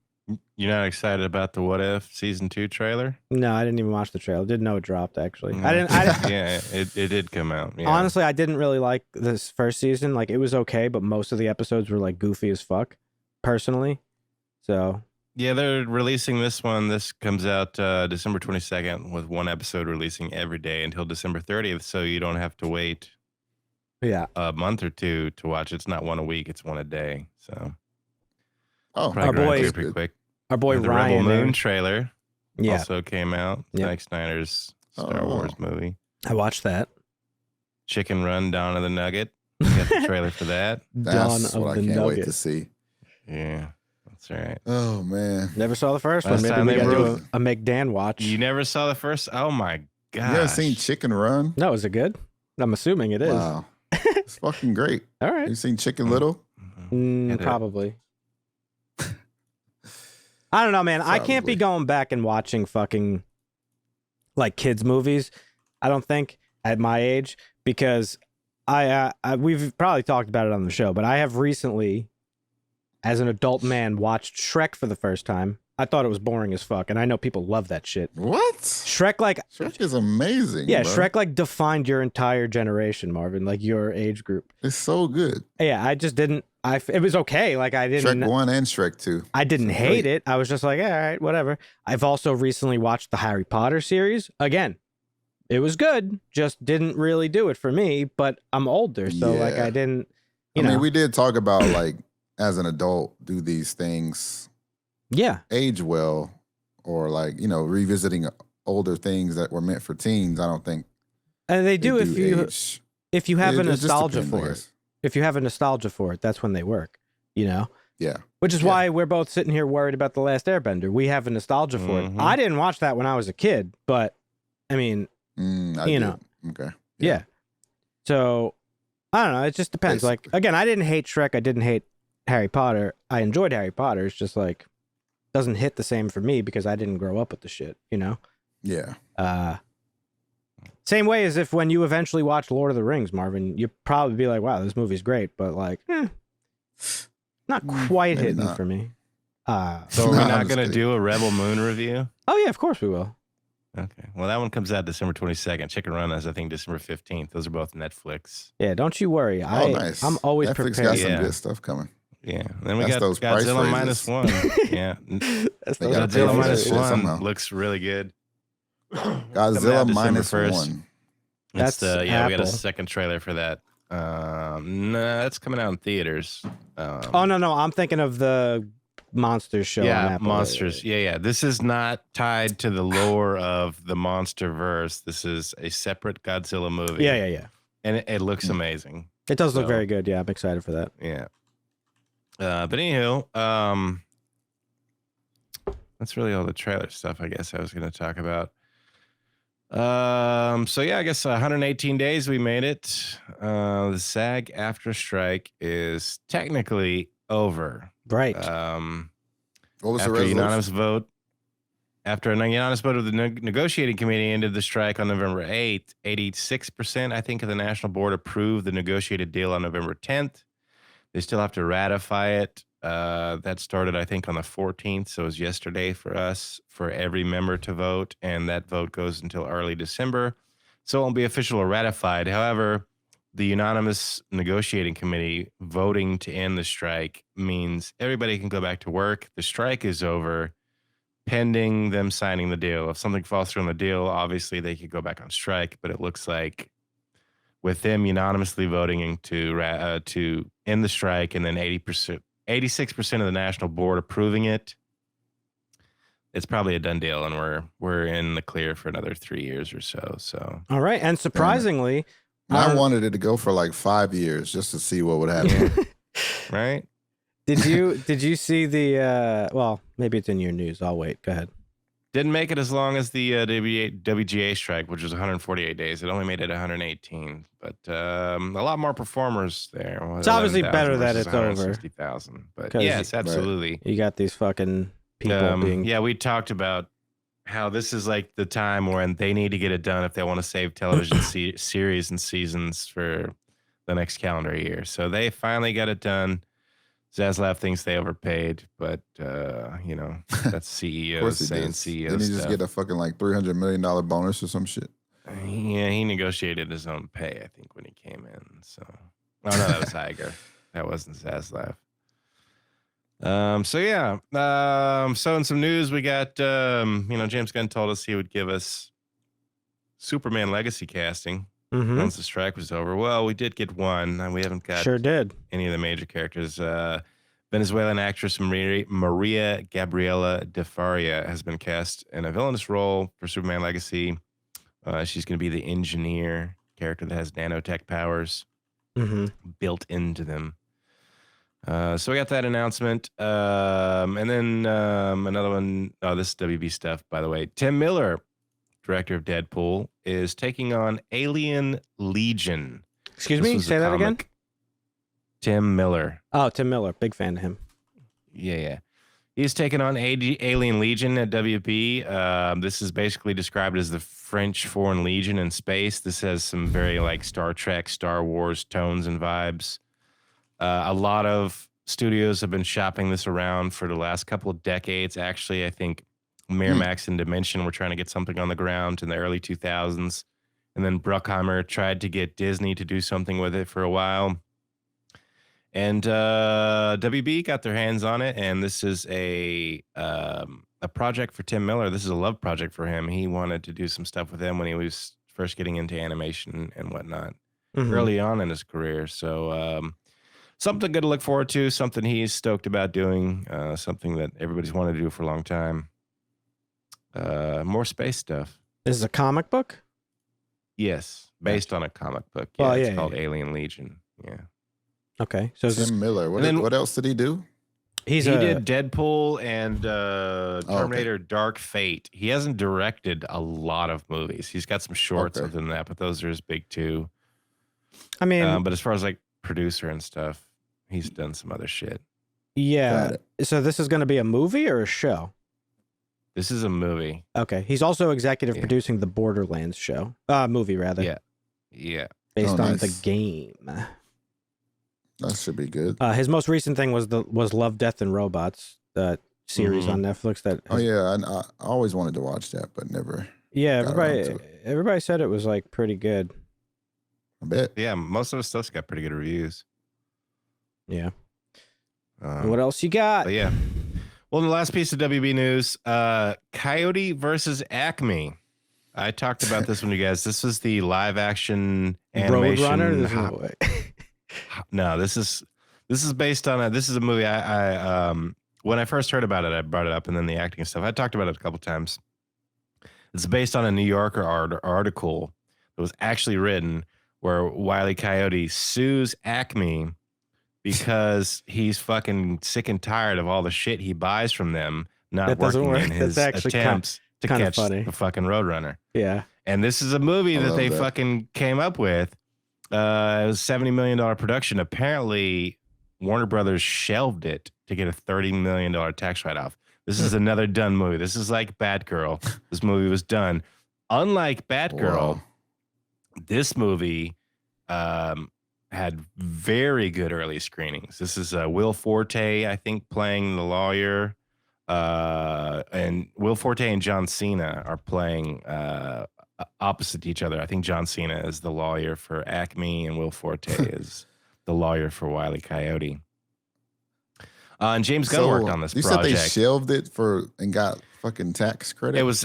S3: You're not excited about the What If season 2 trailer?
S1: No, I didn't even watch the trailer. Didn't know it dropped, actually.
S3: No.
S1: I didn't.
S3: Yeah, it did come out. Yeah.
S1: Honestly, I didn't really like this first season. Like, it was okay, but most of the episodes were like goofy as fuck, personally. So
S3: Yeah, they're releasing this one. This comes out December 22nd with one episode releasing every day until December 30th, so you don't have to wait
S1: yeah,
S3: a month or two to watch. It's not one a week, it's one a day. So
S2: Oh,
S3: probably
S1: Our
S3: grind
S1: boy-
S3: through pretty quick.
S1: our boy
S3: And the
S1: Ryan.
S3: Rebel Moon
S1: there.
S3: trailer
S1: Yeah,
S3: also came out.
S1: Yep.
S3: Zack Snyder's Star
S2: Oh.
S3: Wars movie.
S1: I watched that.
S3: Chicken Run, Dawn of the Nugget. You got the trailer for that.
S2: that's
S1: Dawn
S2: what
S1: of
S2: I
S1: the
S2: can't wait
S1: Nugget.
S2: to see.
S3: Yeah, that's right.
S2: Oh man,
S1: Never saw the first
S3: Last
S1: one. Maybe
S3: time
S1: we
S3: they
S1: got to do
S2: wrote-
S1: a make Dan watch.
S3: You never saw the first? Oh my god!
S2: you ever seen Chicken Run?
S1: No, is it good? I'm assuming it is.
S2: Wow, it's fucking great.
S1: All
S2: You
S1: right.
S2: seen Chicken Little?
S3: Get it.
S1: Probably. I don't know, man. I can't be
S2: Probably.
S1: going back and watching fucking like kids movies. I don't think at my age because we've probably talked about it on the show, but I have recently, as an adult man, watched Shrek for the first time. I thought it was boring as fuck, and I know people love that shit.
S2: What?
S1: Shrek, like,
S2: Shrek is amazing.
S1: yeah,
S2: bro.
S1: Shrek, like, defined your entire generation, Marvin, like your age group.
S2: It's so good.
S1: Yeah, I just didn't. It was okay. Like, I didn't.
S2: Shrek 1 and Shrek 2.
S1: I didn't
S2: It's
S1: hate
S2: great.
S1: it. I was just like, all right, whatever. I've also recently watched the Harry Potter series. Again, it was good. Just didn't really do it for me, but I'm older. So, like,
S2: Yeah.
S1: I didn't,
S2: I
S1: you know.
S2: mean, we did talk about like as an adult, do these things
S1: Yeah.
S2: age well, or like revisiting older things that were meant for teens. I don't think
S1: And they do if you
S2: age.
S1: if you have a
S2: It just
S1: nostalgia
S2: depends, I
S1: for it.
S2: guess.
S1: If you have a nostalgia for it, that's when they work, you know?
S2: Yeah,
S1: Which is
S2: Yeah.
S1: why we're both sitting here worried about The Last Airbender. We have a nostalgia for it.
S3: Mhm.
S1: I didn't watch that when I was a kid, but I mean,
S2: I
S1: You
S2: did.
S1: know.
S2: Okay.
S1: yeah. So I don't know. It just depends. Like,
S2: Basically.
S1: again, I didn't hate Shrek. I didn't hate Harry Potter. I enjoyed Harry Potter. It's just like doesn't hit the same for me because I didn't grow up with the shit, you know?
S2: Yeah.
S1: Same way as if when you eventually watch Lord of the Rings, Marvin, you'd probably be like, wow, this movie's great, but like, not quite
S2: maybe
S1: hitting
S2: not.
S1: for me.
S3: So
S2: No,
S3: we're
S2: I'm
S3: not
S2: just
S3: going to
S2: kidding.
S3: do a Rebel Moon review?
S1: Oh, yeah, of course we will.
S3: Okay. Well, that one comes out December 22nd. Chicken Run is, I think, December 15th. Those are both Netflix.
S1: Yeah, don't you worry.
S2: Oh, nice.
S1: I'm always
S2: Netflix
S1: prepared.
S2: got some
S3: Yeah.
S2: good stuff coming.
S3: Yeah. Then we
S2: That's
S3: got
S2: those price
S3: Godzilla
S2: raises.
S3: -1. Yeah.
S1: That's
S2: They
S1: those
S2: gotta pay
S3: Godzilla
S2: for that
S1: prices.
S2: shit
S3: -1
S2: somehow.
S3: looks really good. Coming out
S2: Godzilla
S3: December
S2: -1.
S1: That's
S3: we got a
S1: Apple.
S3: second trailer for that. No, that's coming out in theaters.
S1: Oh, no, I'm thinking of the Monsters show on
S3: yeah,
S1: Apple.
S3: Monsters. Yeah. This is not tied to the lore of the Monster verse. This is a separate Godzilla movie.
S1: Yeah.
S3: And it looks
S2: Hmm.
S3: amazing.
S1: It does look
S3: So-
S1: very good. Yeah, I'm excited for that.
S3: Yeah. But anywho, that's really all the trailer stuff I guess I was going to talk about. So yeah, I guess 118 days we made it. The SAG after strike is technically over.
S1: Right.
S2: What was the
S3: After a
S2: resolution?
S3: unanimous vote, after a unanimous vote of the negotiating committee ended the strike on November 8th, 86%, I think, of the national board approved the negotiated deal on November 10th. They still have to ratify it. That started, I think, on the 14th. So it was yesterday for us, for every member to vote. And that vote goes until early December. So it won't be official or ratified. However, the unanimous negotiating committee voting to end the strike means everybody can go back to work. The strike is over pending them signing the deal. If something falls through on the deal, obviously they could go back on strike. But it looks like with them unanimously voting to end the strike and then 86% of the national board approving it, it's probably a done deal, and we're in the clear for another 3 years or so. So
S1: All right. And surprisingly,
S2: I wanted it to go for like 5 years just to see what would happen.
S3: right.
S1: did you see the well, maybe it's in your news. I'll wait. Go ahead.
S3: Didn't make it as long as the WGA strike, which was 148 days. It only made it 118, but a lot more performers there.
S1: It's obviously
S3: 11,000
S1: better that
S3: versus
S1: it's over.
S3: 160,000. But
S1: 'Cause
S3: yes, absolutely.
S1: You got these fucking people being
S3: Yeah, we talked about how this is like the time when they need to get it done if they want to save television series and seasons for the next calendar year. So they finally got it done. Zaslav thinks they overpaid, but that's CEOs saying CEO
S2: Didn't he just
S3: stuff.
S2: get a fucking like $300 million bonus or some shit?
S3: Yeah, he negotiated his own pay, I think, when he came in. So, no, that was Iger. That wasn't Zaslav. So in some news, we got, James Gunn told us he would give us Superman Legacy casting once the strike was over. Well, we did get one, and we haven't got any of the major characters. Venezuelan actress Maria Gabriela de Faria has been cast in a villainous role for Superman Legacy. She's going to be the engineer character that has nanotech powers built into them. So we got that announcement. And then another one. Oh, this is WB stuff, by the way. Tim Miller, director of Deadpool, is taking on Alien Legion.
S1: Excuse me? Say that again?
S3: Tim Miller.
S1: Oh, Tim Miller. Big fan of him.
S3: Yeah. He's taken on Alien Legion at WB. This is basically described as the French Foreign Legion in space. This has some very like Star Trek, Star Wars tones and vibes. A lot of studios have been shopping this around for the last couple of decades. Actually, I think Miramax and Dimension were trying to get something on the ground in the early 2000s. And then Bruckheimer tried to get Disney to do something with it for a while. And WB got their hands on it, and this is a project for Tim Miller. This is a love project for him. He wanted to do some stuff with him when he was first getting into animation and whatnot early on in his career. So something good to look forward to, something he's stoked about doing, something that everybody's wanted to do for a long time. More space stuff.
S1: This is a comic book?
S3: Yes, based on a comic book. Yeah, it's called Alien Legion. Yeah.
S1: Okay. So
S2: Tim Miller. What else did he do?
S3: He did Deadpool and Terminator Dark Fate. He hasn't directed a lot of movies. He's got some shorts other than that, but those are his big two.
S1: I mean,
S3: but as far as like producer and stuff, he's done some other shit.
S1: Yeah. So this is going to be a movie or a show?
S3: This is a movie.
S1: Okay. He's also executive producing the Borderlands show. Movie, rather.
S3: Yeah.
S1: Based on the game.
S2: That should be good.
S1: His most recent thing was Love, Death, and Robots, that series on Netflix.
S2: I always wanted to watch that, but never.
S1: Yeah, everybody said it was like pretty good.
S2: I bet.
S3: Yeah, most of the stuff's got pretty good reviews.
S1: Yeah. What else you got?
S3: But yeah. Well, the last piece of WB news, Coyote versus Acme. I talked about this one, you guys. This was the live action animation.
S1: Roadrunner?
S3: No, this is based on this is a movie I when I first heard about it, I brought it up, and then the acting and stuff. I talked about it a couple times. It's based on a New Yorker article that was actually written where Wile E. Coyote sues Acme because he's fucking sick and tired of all the shit he buys from them not working in his attempts to catch the fucking Roadrunner.
S1: Yeah.
S3: And this is a movie that they fucking came up with. It was a $70 million production. Apparently, Warner Brothers shelved it to get a $30 million tax write-off. This is another done movie. This is like Batgirl. This movie was done. Unlike Batgirl, this movie had very good early screenings. This is Will Forte, I think, playing the lawyer. And Will Forte and John Cena are playing opposite each other. I think John Cena is the lawyer for Acme and Will Forte is the lawyer for Wile E. Coyote. And James Gunn worked on this project.
S2: You said they shelved it and got fucking tax credit?
S3: It was,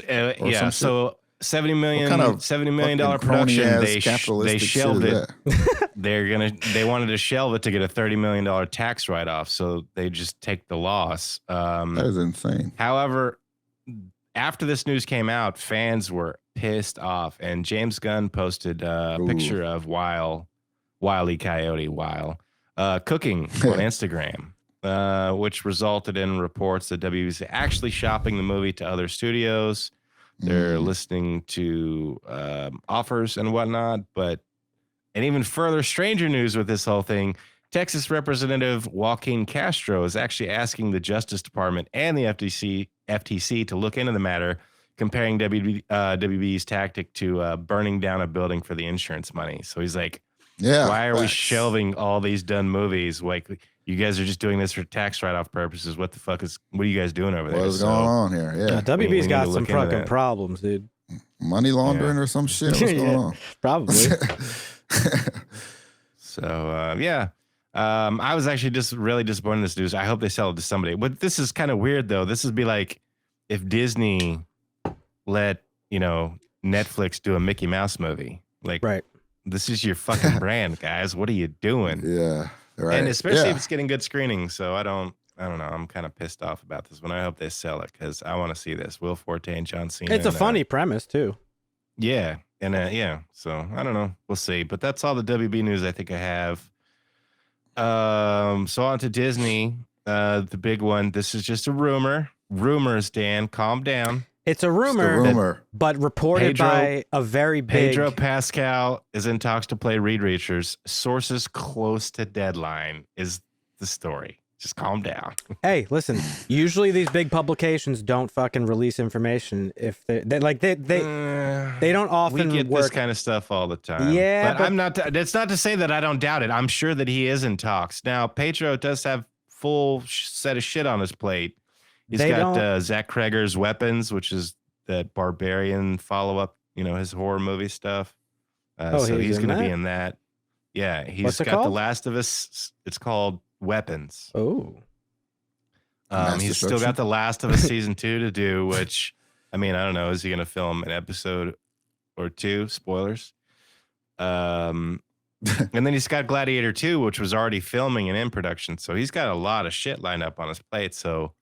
S3: so $70 million production, they shelved it. They wanted to shelve it to get a $30 million tax write-off, so they just take the loss.
S2: That is insane.
S3: However, after this news came out, fans were pissed off, and James Gunn posted a picture of Wile E. Coyote cooking on Instagram, which resulted in reports that WB is actually shopping the movie to other studios. They're listening to offers and whatnot, and even further stranger news with this whole thing, Texas Representative Joaquin Castro is actually asking the Justice Department and the FTC to look into the matter, comparing WB's tactic to burning down a building for the insurance money. So he's like,
S2: Yeah.
S3: Why are we
S2: facts.
S3: shelving all these done movies? Like, you guys are just doing this for tax write-off purposes. What are you guys doing over there?
S2: What is going on here? Yeah.
S1: WB's
S3: we need
S1: got
S3: to
S1: some
S3: look into
S1: fucking
S3: that.
S1: problems, dude.
S2: Money laundering or some shit. What's going on?
S1: Probably.
S3: So yeah, I was actually just really disappointed in this news. I hope they sell it to somebody. But this is kind of weird though. This would be like if Disney let Netflix do a Mickey Mouse movie. Like,
S1: right.
S3: This is your fucking brand, guys. What are you doing?
S2: Yeah, right.
S3: And especially if it's getting good screenings. So I don't know. I'm kind of pissed off about this one. I hope they sell it because I want to see this. Will Forte and John Cena.
S1: It's a funny premise too.
S3: Yeah. And yeah. So I don't know. We'll see. But that's all the WB news I think I have. So on to Disney. The big one. This is just a rumor. Rumors, Dan. Calm down.
S1: It's a rumor, but reported by a very big...
S3: Pedro Pascal is in talks to play Reed Richards. Sources close to deadline is the story. Just calm down.
S1: Hey, listen. Usually these big publications don't fucking release information if they don't often
S3: we get
S1: work.
S3: This kind of stuff all the time.
S1: Yeah,
S3: but I'm not. That's not to say that I don't doubt it. I'm sure that he is in talks. Now, Pedro does have full set of shit on his plate. He's got Zach Kreger's Weapons, which is that Barbarian follow-up, his horror movie stuff. So he's going to be in that. Yeah, he's got The Last of Us. It's called Weapons.
S1: Oh.
S3: He's still got The Last of Us season 2 to do, which, I don't know. Is he going to film an episode or two? Spoilers. And then he's got Gladiator 2, which was already filming and in production. So he's got a lot of shit lined up on his plate. So,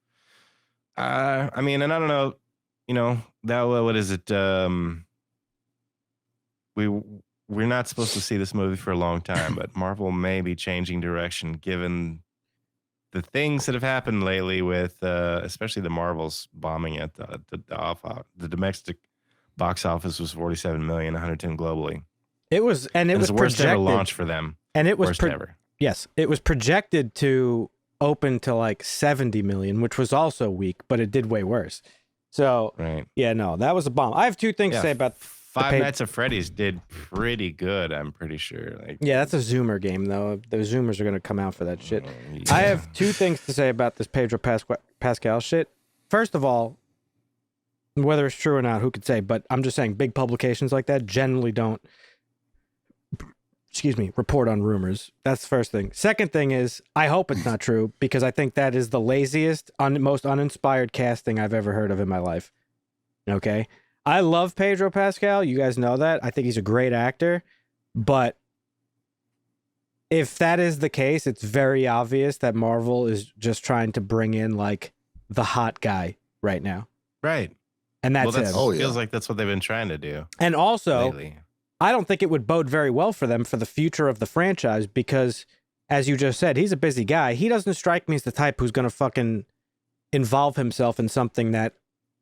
S3: and I don't know, what is it? We're not supposed to see this movie for a long time, but Marvel may be changing direction given the things that have happened lately with, especially the Marvels bombing at the domestic box office was 47 million, 110 globally.
S1: It was
S3: the worst ever launch for them.
S1: And it was
S3: ever.
S1: Yes, it was projected to open to like 70 million, which was also weak, but it did way worse. So,
S3: right.
S1: Yeah, no, that was a bomb. I have two things to say about
S3: Five Nights at Freddy's did pretty good, I'm pretty sure.
S1: Yeah, that's a Zoomer game, though. The Zoomers are going to come out for that shit.
S3: Yeah.
S1: I have two things to say about this Pedro Pascal shit. First of all, whether it's true or not, who could say, but I'm just saying big publications like that generally don't report on rumors. That's the first thing. Second thing is, I hope it's not true because I think that is the laziest, most uninspired casting I've ever heard of in my life. Okay? I love Pedro Pascal. You guys know that. I think he's a great actor. But if that is the case, it's very obvious that Marvel is just trying to bring in like the hot guy right now.
S3: Right.
S1: And that's it.
S3: Feels like that's what they've been trying to do.
S1: And also,
S3: lately.
S1: I don't think it would bode very well for them for the future of the franchise because, as you just said, he's a busy guy. He doesn't strike me as the type who's going to fucking involve himself in something that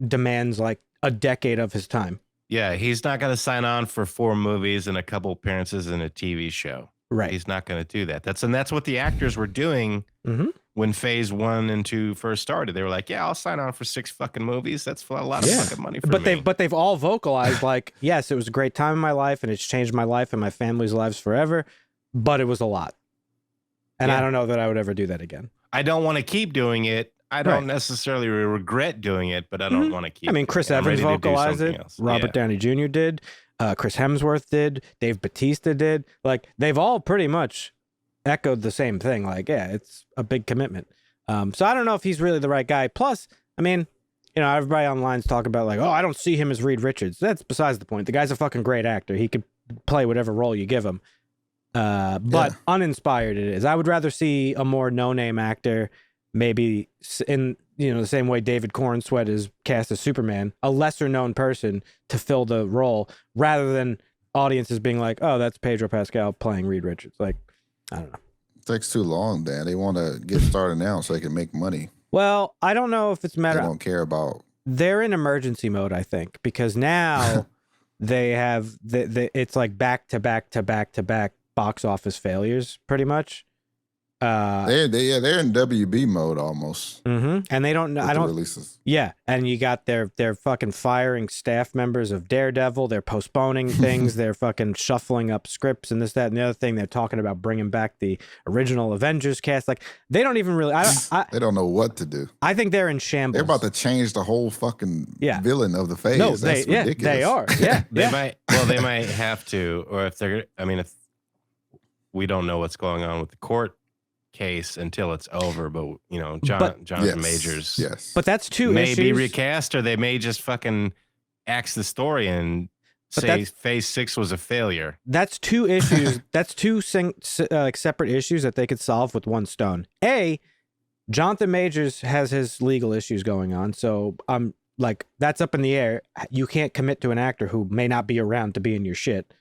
S1: demands like a decade of his time.
S3: Yeah, he's not going to sign on for 4 movies and a couple appearances in a TV show.
S1: Right.
S3: He's not going to do that. That's what the actors were doing when Phase 1 and 2 first started. They were like, "Yeah, I'll sign on for 6 fucking movies. That's a lot of fucking money for me."
S1: But they've all vocalized like, "Yes, it was a great time in my life, and it's changed my life and my family's lives forever." But it was a lot, and I don't know that I would ever do that again.
S3: I don't want to keep doing it. I don't necessarily regret doing it, but I don't want to keep.
S1: I mean, Chris Evans vocalized it. Robert Downey Jr. did. Chris Hemsworth did. Dave Bautista did. Like, they've all pretty much echoed the same thing. Like, yeah, it's a big commitment. So I don't know if he's really the right guy. Plus, I mean, everybody online's talking about like, oh, I don't see him as Reed Richards. That's besides the point. The guy's a fucking great actor. He could play whatever role you give him. But uninspired it is. I would rather see a more no-name actor, maybe in the same way David Cornsweet is cast as Superman, a lesser-known person to fill the role, rather than audiences being like, oh, that's Pedro Pascal playing Reed Richards. Like, I don't know.
S2: It takes too long, Dan. They want to get started now so they can make money.
S1: Well, I don't know if it's a matter.
S2: They don't care about.
S1: They're in emergency mode, I think, because now they have it's like back to back to back to back box office failures, pretty much.
S2: they're in WB mode almost.
S1: And they don't know. I don't
S2: releases.
S1: Yeah, and you got they're fucking firing staff members of Daredevil. They're postponing things. They're fucking shuffling up scripts and this, that, and the other thing. They're talking about bringing back the original Avengers cast. Like they don't even really.
S2: They don't know what to do.
S1: I think they're in shambles.
S2: They're about to change the whole fucking villain of the phase.
S1: No,
S2: That's ridiculous.
S1: they are. Yeah,
S3: they might. Well, they might have to, or if they're. I mean, if we don't know what's going on with the court case until it's over, but you know, Jonathan Majors,
S2: yes,
S1: but that's two
S3: may
S1: issues.
S3: Be recast, or they may just fucking axe the story and say Phase 6 was a failure.
S1: That's two issues. That's two separate issues that they could solve with one stone. Jonathan Majors has his legal issues going on, so like that's up in the air. You can't commit to an actor who may not be around to be in your shit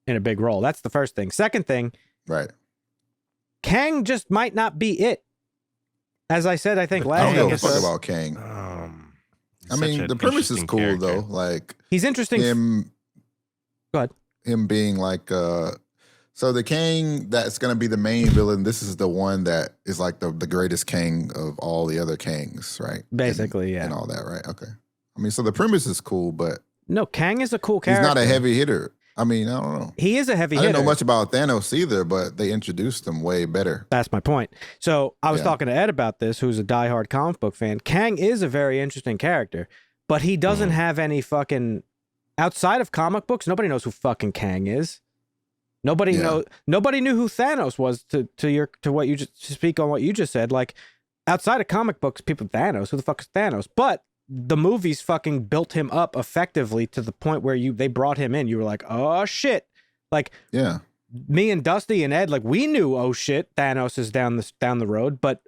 S1: in a big role. That's the first thing. Second thing,
S2: right.
S1: Kang just might not be it. As I said, I think last
S2: I don't give a
S1: episode.
S2: fuck about Kang. I mean, the premise is cool
S3: character.
S2: though. Like
S1: he's interesting. Go ahead.
S2: Him being like, so the Kang that's gonna be the main villain. This is the one that is like the greatest Kang of all the other Kangs, right?
S1: Basically,
S2: and all that, right? Okay. I mean, so the premise is cool, but
S1: no, Kang is a cool character.
S2: He's not a heavy hitter. I mean, I don't know.
S1: He is a heavy
S2: I
S1: hitter.
S2: didn't know much about Thanos either, but they introduced him way better.
S1: That's my point. So I was talking to Ed about this, who's a diehard comic book fan. Kang is a very interesting character, but he doesn't have any fucking outside of comic books. Nobody knows who fucking Kang is. Nobody knows. Nobody knew who Thanos was. To what you just to speak on what you just said. Like outside of comic books, people Thanos. Who the fuck is Thanos? But the movies fucking built him up effectively to the point where they brought him in. You were like, oh shit. Like me and Dusty and Ed, like we knew, oh shit, Thanos is down the road, but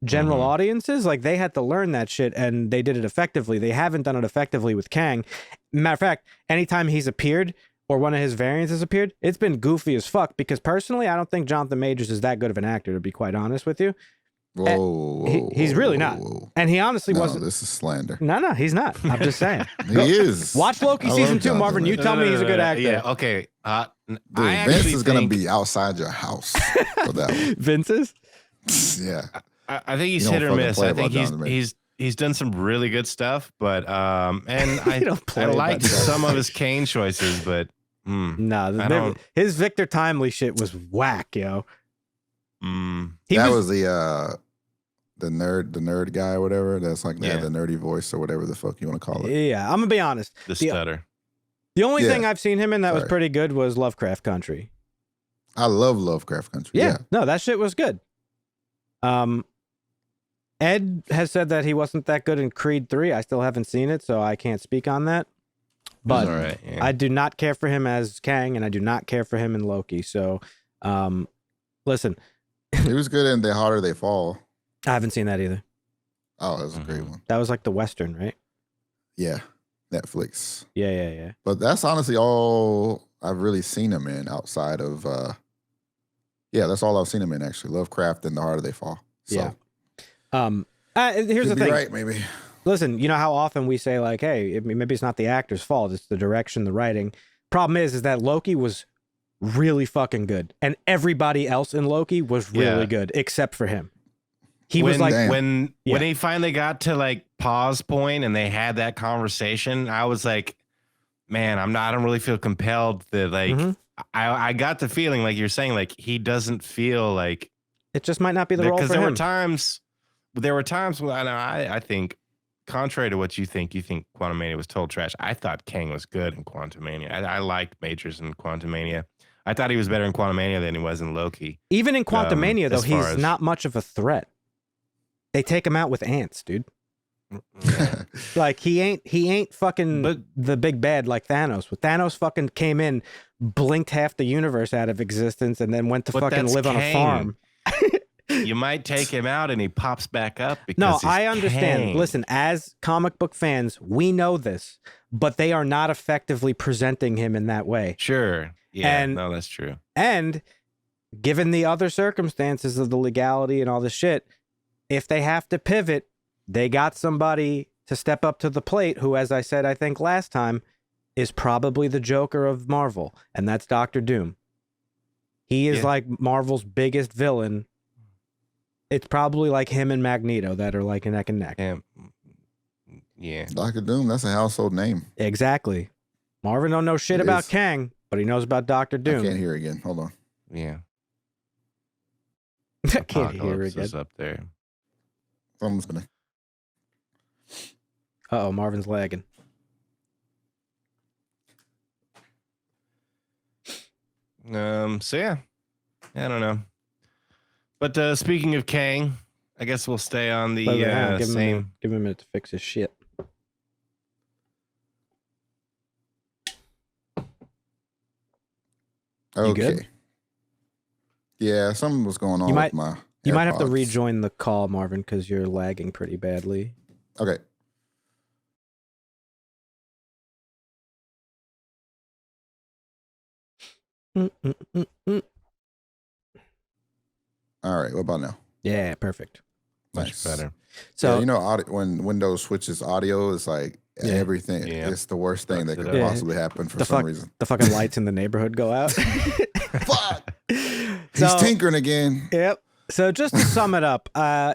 S1: general audiences, like they had to learn that shit and they did it effectively. They haven't done it effectively with Kang. Matter of fact, anytime he's appeared or one of his variants has appeared, it's been goofy as fuck because personally, I don't think Jonathan Majors is that good of an actor, to be quite honest with you. He's really not. And he honestly wasn't.
S2: This is slander.
S1: No, he's not. I'm just saying.
S2: He is.
S1: Watch Loki season 2, Marvin. You tell me he's a good actor.
S3: Yeah, okay.
S2: Dude, Vince is going to be outside your house for that one.
S1: Vince's?
S2: Yeah.
S3: I think he's hit or miss. I think he's done some really good stuff, but and I like some of his Kane choices, but
S1: his Victor Timely shit was whack, yo.
S2: That was the nerd guy or whatever. That's like the nerdy voice or whatever the fuck you want to call it.
S1: Yeah, I'm gonna be honest.
S3: The stutter.
S1: The only thing I've seen him in that was pretty good was Lovecraft Country.
S2: I love Lovecraft Country. Yeah.
S1: No, that shit was good. Ed has said that he wasn't that good in Creed 3. I still haven't seen it, so I can't speak on that. But I do not care for him as Kang, and I do not care for him in Loki. So, listen.
S2: He was good in The Harder They Fall.
S1: I haven't seen that either.
S2: Oh, that was a great one.
S1: That was like the Western, right?
S2: Yeah, Netflix.
S1: Yeah.
S2: But that's honestly all I've really seen him in outside of, that's all I've seen him in actually. Lovecraft and The Harder They Fall. So.
S1: Yeah. Here's the thing.
S2: Right, maybe.
S1: Listen, you know how often we say like, hey, maybe it's not the actor's fault. It's the direction, the writing. Problem is that Loki was really fucking good. And everybody else in Loki was really good, except for him. He was like,
S3: when he finally got to like pause point and they had that conversation, I was like, man, I don't really feel compelled that like, I got the feeling like you're saying, like, he doesn't feel like
S1: it just might not be the role for him.
S3: Because there were times when I think, contrary to what you think Quantumania was total trash. I thought Kang was good in Quantumania. I liked Majors in Quantumania. I thought he was better in Quantumania than he was in Loki.
S1: Even in Quantumania, though, he's not much of a threat. They take him out with ants, dude. Like he ain't fucking the big bad like Thanos. Thanos fucking came in, blinked half the universe out of existence, and then went to fucking live on a farm.
S3: You might take him out and he pops back up because
S1: no, I understand. Kang. Listen, as comic book fans, we know this, but they are not effectively presenting him in that way.
S3: Sure. Yeah, no, that's true.
S1: And given the other circumstances of the legality and all this shit, if they have to pivot, they got somebody to step up to the plate who, as I said, I think last time, is probably the Joker of Marvel, and that's Dr. Doom. He is like Marvel's biggest villain it's probably like him and Magneto that are like neck and neck.
S3: Yeah.
S2: Dr. Doom, that's a household name.
S1: Exactly. Marvin don't know shit
S2: It
S1: about
S2: is.
S1: Kang, but he knows about Dr. Doom.
S2: I can't hear again. Hold on.
S3: Yeah.
S1: I can't hear
S3: Apocalypse
S1: again.
S3: is up there.
S2: Someone's gonna.
S1: Uh-oh, Marvin's lagging.
S3: So yeah, I don't know. But speaking of Kang, I guess we'll stay on the
S1: Give him
S3: same.
S1: give him a minute to fix his shit.
S2: Okay.
S1: good?
S2: Yeah, something was going on
S1: You
S2: with my.
S1: You might have to
S2: AirPods.
S1: rejoin the call, Marvin, because you're lagging pretty badly.
S2: Okay.
S1: Mm-mm-mm-mm.
S2: All right. What about now?
S1: Yeah, perfect.
S3: Much
S2: Nice.
S3: better.
S1: So
S2: Yeah, you know, when Windows switches audio, it's like
S1: Yeah.
S2: everything.
S3: Yeah.
S2: It's the worst thing that
S3: Fucks it
S2: could
S3: up.
S1: Yeah.
S2: possibly happen for
S1: The
S2: some
S1: fuck-
S2: reason.
S1: the fucking lights in the neighborhood go out.
S2: Fuck. He's
S1: So-
S2: tinkering again.
S1: Yep. So just to sum it up,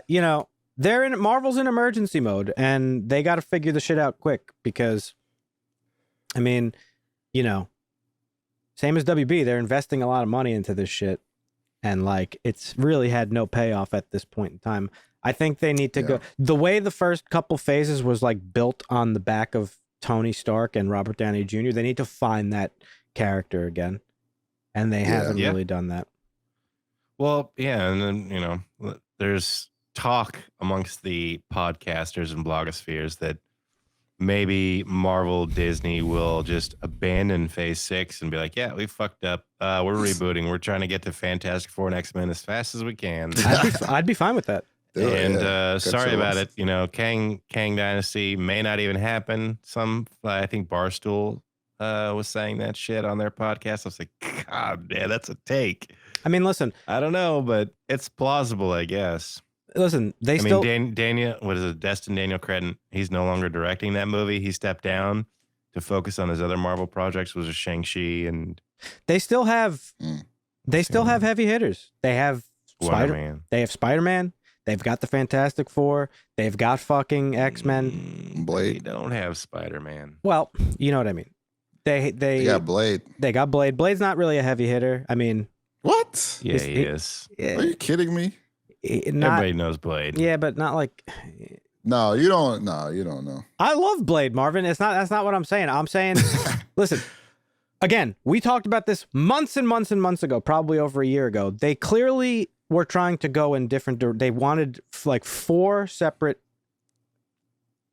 S1: you know, Marvel's in emergency mode, and they got to figure the shit out quick because, I mean, you know, same as WB, they're investing a lot of money into this shit, and like it's really had no payoff at this point in time. I think they need to go the way the first couple phases was like built on the back of Tony Stark and Robert Downey Jr. They need to find that character again, and they haven't
S3: Yeah.
S1: really done that.
S3: Well, yeah, and then there's talk amongst the podcasters and blogospheres that maybe Marvel Disney will just abandon Phase 6 and be like, yeah, we fucked up. We're rebooting. We're trying to get to Fantastic Four and X-Men as fast as we can.
S1: I'd be fine with that.
S2: Do it,
S3: And
S2: yeah. Good
S3: sorry about
S2: choice.
S3: it. You know, Kang Dynasty may not even happen. I think Barstool was saying that shit on their podcast. I was like, God, man, that's a take.
S1: I mean, listen,
S3: I don't know, but it's plausible, I guess.
S1: they
S3: I
S1: still
S3: mean, Daniel, what is it? Destin Daniel Cretton. He's no longer directing that movie. He stepped down to focus on his other Marvel projects, which was Shang-Chi and
S1: they still have
S2: Mm.
S1: they still have heavy hitters. They have
S3: Spider-Man.
S1: They have Spider-Man. They've got the Fantastic Four. They've got fucking X-Men.
S2: Blade.
S3: They don't have Spider-Man.
S1: Well, you know what I mean. They
S2: Yeah, Blade.
S1: they got Blade. Blade's not really a heavy hitter. I mean,
S2: What?
S3: Yeah, he is.
S2: Are you kidding me?
S1: Not
S3: Everybody knows Blade.
S1: yeah, but not like.
S2: No, you don't. No, you don't know.
S1: I love Blade, Marvin. That's not what I'm saying. I'm saying, listen. Again, we talked about this months and months and months ago, probably over a year ago. They clearly were trying to go in different. They wanted like 4 separate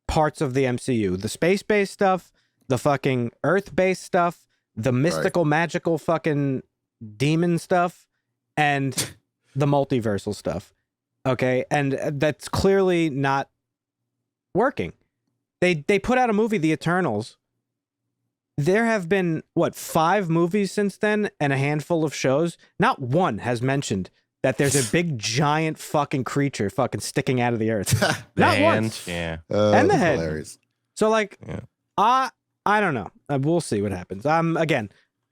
S1: parts of the MCU: the space-based stuff, the fucking Earth-based stuff, the mystical, magical fucking demon stuff, and the multiversal stuff. Okay, and that's clearly not working. They put out a movie, The Eternals. There have been, 5 movies since then and a handful of shows. Not one has mentioned that there's a big, giant fucking creature fucking sticking out of the earth. Not once.
S3: Yeah.
S1: And the
S2: That's
S1: head.
S2: hilarious.
S1: So, like,
S3: Yeah.
S1: I don't know. We'll see what happens. Again,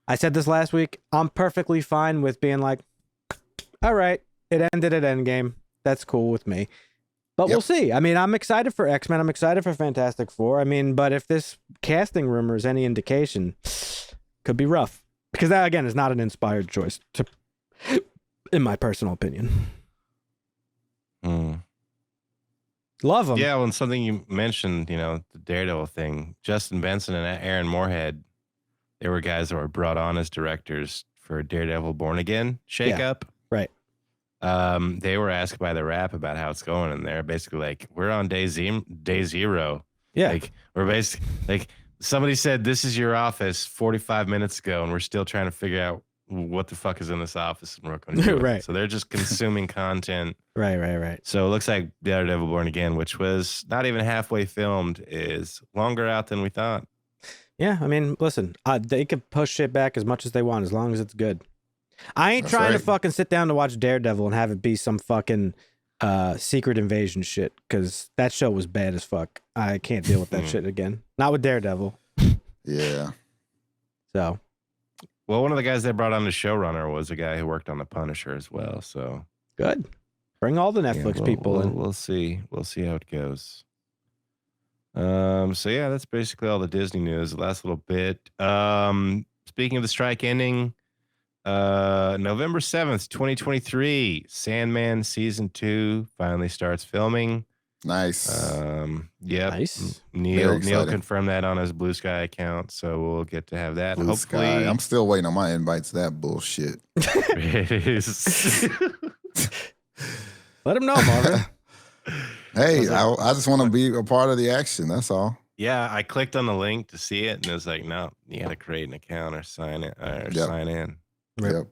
S1: I said this last week. I'm perfectly fine with being like, all right, it ended at Endgame. That's cool with me. But we'll see. I mean, I'm excited for X-Men. I'm excited for Fantastic Four. I mean, but if this casting rumor is any indication, could be rough. Because that, again, is not an inspired choice, in my personal opinion.
S3: Mm.
S1: Love them.
S3: Yeah, well, and something you mentioned, the Daredevil thing. Justin Benson and Aaron Moorhead, they were guys that were brought on as directors for Daredevil Born Again shakeup.
S1: Right.
S3: They were asked by the Wrap about how it's going, and they're basically like, "We're on day zero.
S1: Yeah.
S3: Like we're basically like somebody said, this is your office 45 minutes ago, and we're still trying to figure out what the fuck is in this office, and we're going to do it."
S1: Right.
S3: So they're just consuming content.
S1: Right.
S3: So it looks like Daredevil Born Again, which was not even halfway filmed, is longer out than we thought.
S1: Yeah, I mean, listen, they could push it back as much as they want, as long as it's good. I ain't
S2: That's
S1: trying to
S2: right.
S1: fucking sit down to watch Daredevil and have it be some fucking Secret Invasion shit, because that show was bad as fuck. I can't deal with that shit again. Not with Daredevil.
S2: Yeah.
S1: So,
S3: Well, one of the guys they brought on the showrunner was a guy who worked on The Punisher as well. So
S1: good. Bring all the Netflix people in.
S3: We'll see. We'll see how it goes. So yeah, that's basically all the Disney news. The last little bit. Speaking of the strike ending, November 7th, 2023, Sandman season 2 finally starts filming.
S2: Nice.
S3: Yeah.
S1: Nice.
S3: Neil confirmed that on his Blue Sky account, so we'll get to have that.
S2: Blue
S3: Hopefully,
S2: Sky. I'm still waiting on my invites to that bullshit.
S3: it is.
S1: Let him know, Marvin.
S2: Hey, I just want to be a part of the action. That's all.
S3: Yeah, I clicked on the link to see it, and it was like, no, you got to create an account or sign it or sign in.
S2: Yep.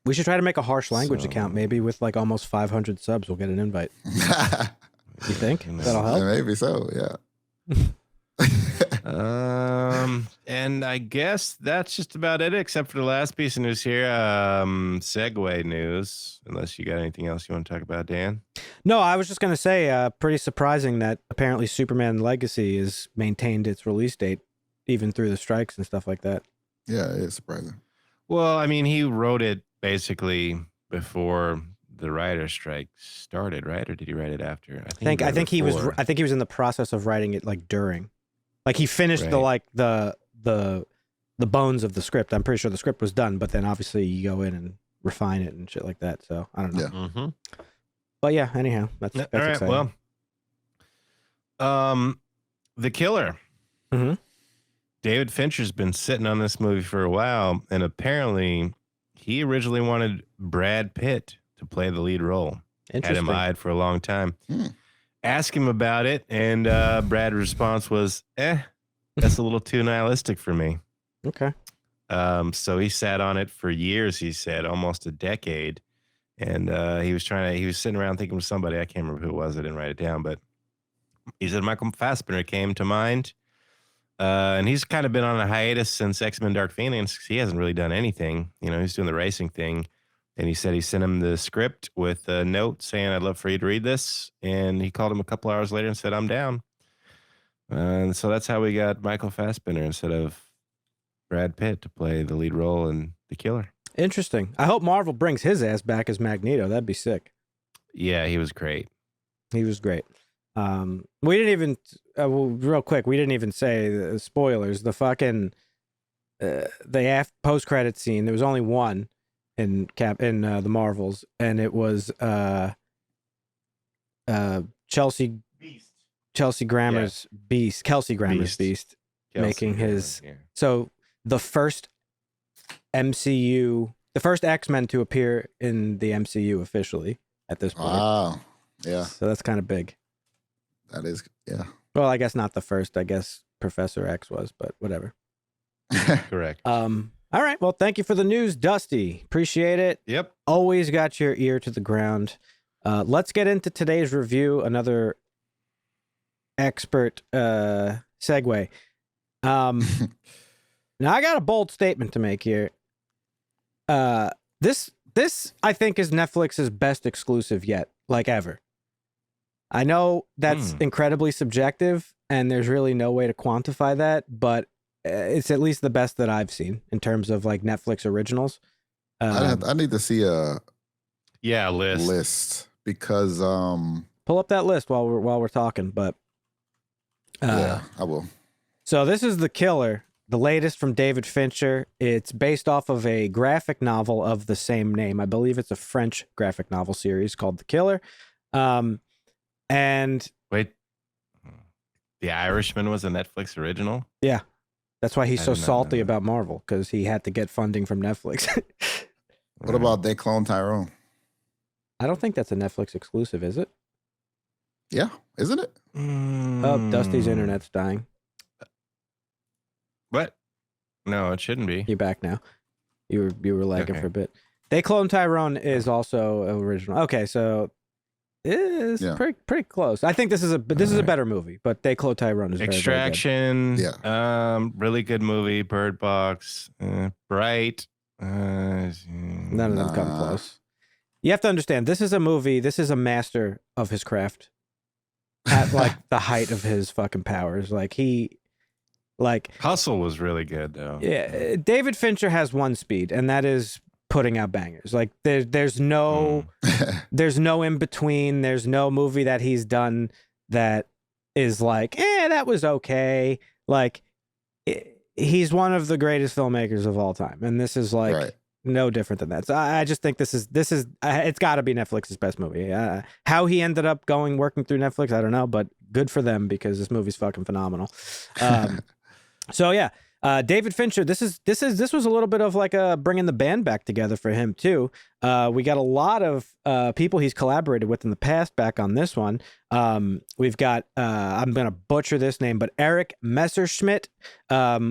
S1: We should try to make a harsh language account, maybe with like almost 500 subs. We'll get an invite. You think that'll help?
S2: Maybe so. Yeah.
S3: And I guess that's just about it, except for the last piece of news here. Segue news, unless you got anything else you want to talk about, Dan.
S1: No, I was just going to say, pretty surprising that apparently Superman Legacy has maintained its release date even through the strikes and stuff like that.
S2: Yeah, it's surprising.
S3: Well, I mean, he wrote it basically before the writer's strike started, right? Or did he write it after?
S1: I think he was in the process of writing it like during. Like he finished the bones of the script. I'm pretty sure the script was done, but then obviously you go in and refine it and shit like that. So I don't know.
S2: Yeah.
S3: Mm-hmm.
S1: But yeah, anyhow, that's
S3: all right.
S1: exciting.
S3: Well, The Killer.
S1: Mm-hmm.
S3: David Fincher's been sitting on this movie for a while, and apparently he originally wanted Brad Pitt to play the lead role. Had him eyed for a long time. Ask him about it, and Brad's response was, that's a little too nihilistic for me.
S1: Okay.
S3: So he sat on it for years, he said, almost a decade. And he was sitting around thinking of somebody, I can't remember who it was, I didn't write it down, but he said Michael Fassbender came to mind. And he's kind of been on a hiatus since X-Men Dark Phoenix. He hasn't really done anything. You know, he's doing the racing thing. And he said he sent him the script with a note saying, I'd love for you to read this. And he called him a couple hours later and said, I'm down. And so that's how we got Michael Fassbender instead of Brad Pitt to play the lead role in The Killer.
S1: Interesting. I hope Marvel brings his ass back as Magneto. That'd be sick.
S3: Yeah, he was great.
S1: He was great. We didn't even, real quick, we didn't even say the spoilers. The fucking, the post-credit scene, there was only one in the Marvels, and it was Chelsea Grammer's Beast, Kelsey Grammer's Beast, making his. Yeah. So the first MCU, the first X-Men to appear in the MCU officially at this point.
S2: Wow. Yeah.
S1: So that's kind of big.
S2: That is, yeah.
S1: Well, I guess not the first. I guess Professor X was, but whatever.
S3: Correct.
S1: All right. Well, thank you for the news, Dusty. Appreciate it.
S3: Yep.
S1: Always got your ear to the ground. Let's get into today's review. Another expert segue. Now, I got a bold statement to make here. This I think is Netflix's best exclusive yet, like ever. I know that's incredibly subjective, and there's really no way to quantify that, but it's at least the best that I've seen in terms of like Netflix originals.
S2: I need to see a
S3: list
S2: because
S1: pull up that list while we're talking. But
S2: yeah, I will.
S1: So this is The Killer, the latest from David Fincher. It's based off of a graphic novel of the same name. I believe it's a French graphic novel series called The Killer. And
S3: wait, The Irishman was a Netflix original?
S1: Yeah. That's why he's so salty about Marvel, because he had to get funding from Netflix.
S2: What about They Clone Tyrone?
S1: I don't think that's a Netflix exclusive, is it?
S2: Yeah, isn't it?
S1: Oh, Dusty's internet's dying.
S3: What? No, it shouldn't be.
S1: You're back now. You were lagging for a bit. They Clone Tyrone is also original. Okay, so it is pretty close. I think this is a better movie, but They Clone Tyrone is
S3: Extraction.
S1: Very, very
S2: good.
S3: Really good movie. Bird Box. Bright.
S1: None of them come close. You have to understand, this is a movie. This is a master of his craft at like the height of his fucking powers. Hustle
S3: was really good though.
S1: Yeah, David Fincher has one speed, and that is putting out bangers. Like there's no in between. There's no movie that he's done that is like, that was okay. Like he's one of the greatest filmmakers of all time, and this is like no different than that. So I just think this is it's got to be Netflix's best movie. How he ended up working through Netflix, I don't know, but good for them because this movie's fucking phenomenal. So yeah, David Fincher. This was a little bit of like bringing the band back together for him too. We got a lot of people he's collaborated with in the past back on this one. We've got I'm gonna butcher this name, but Eric Messerschmidt,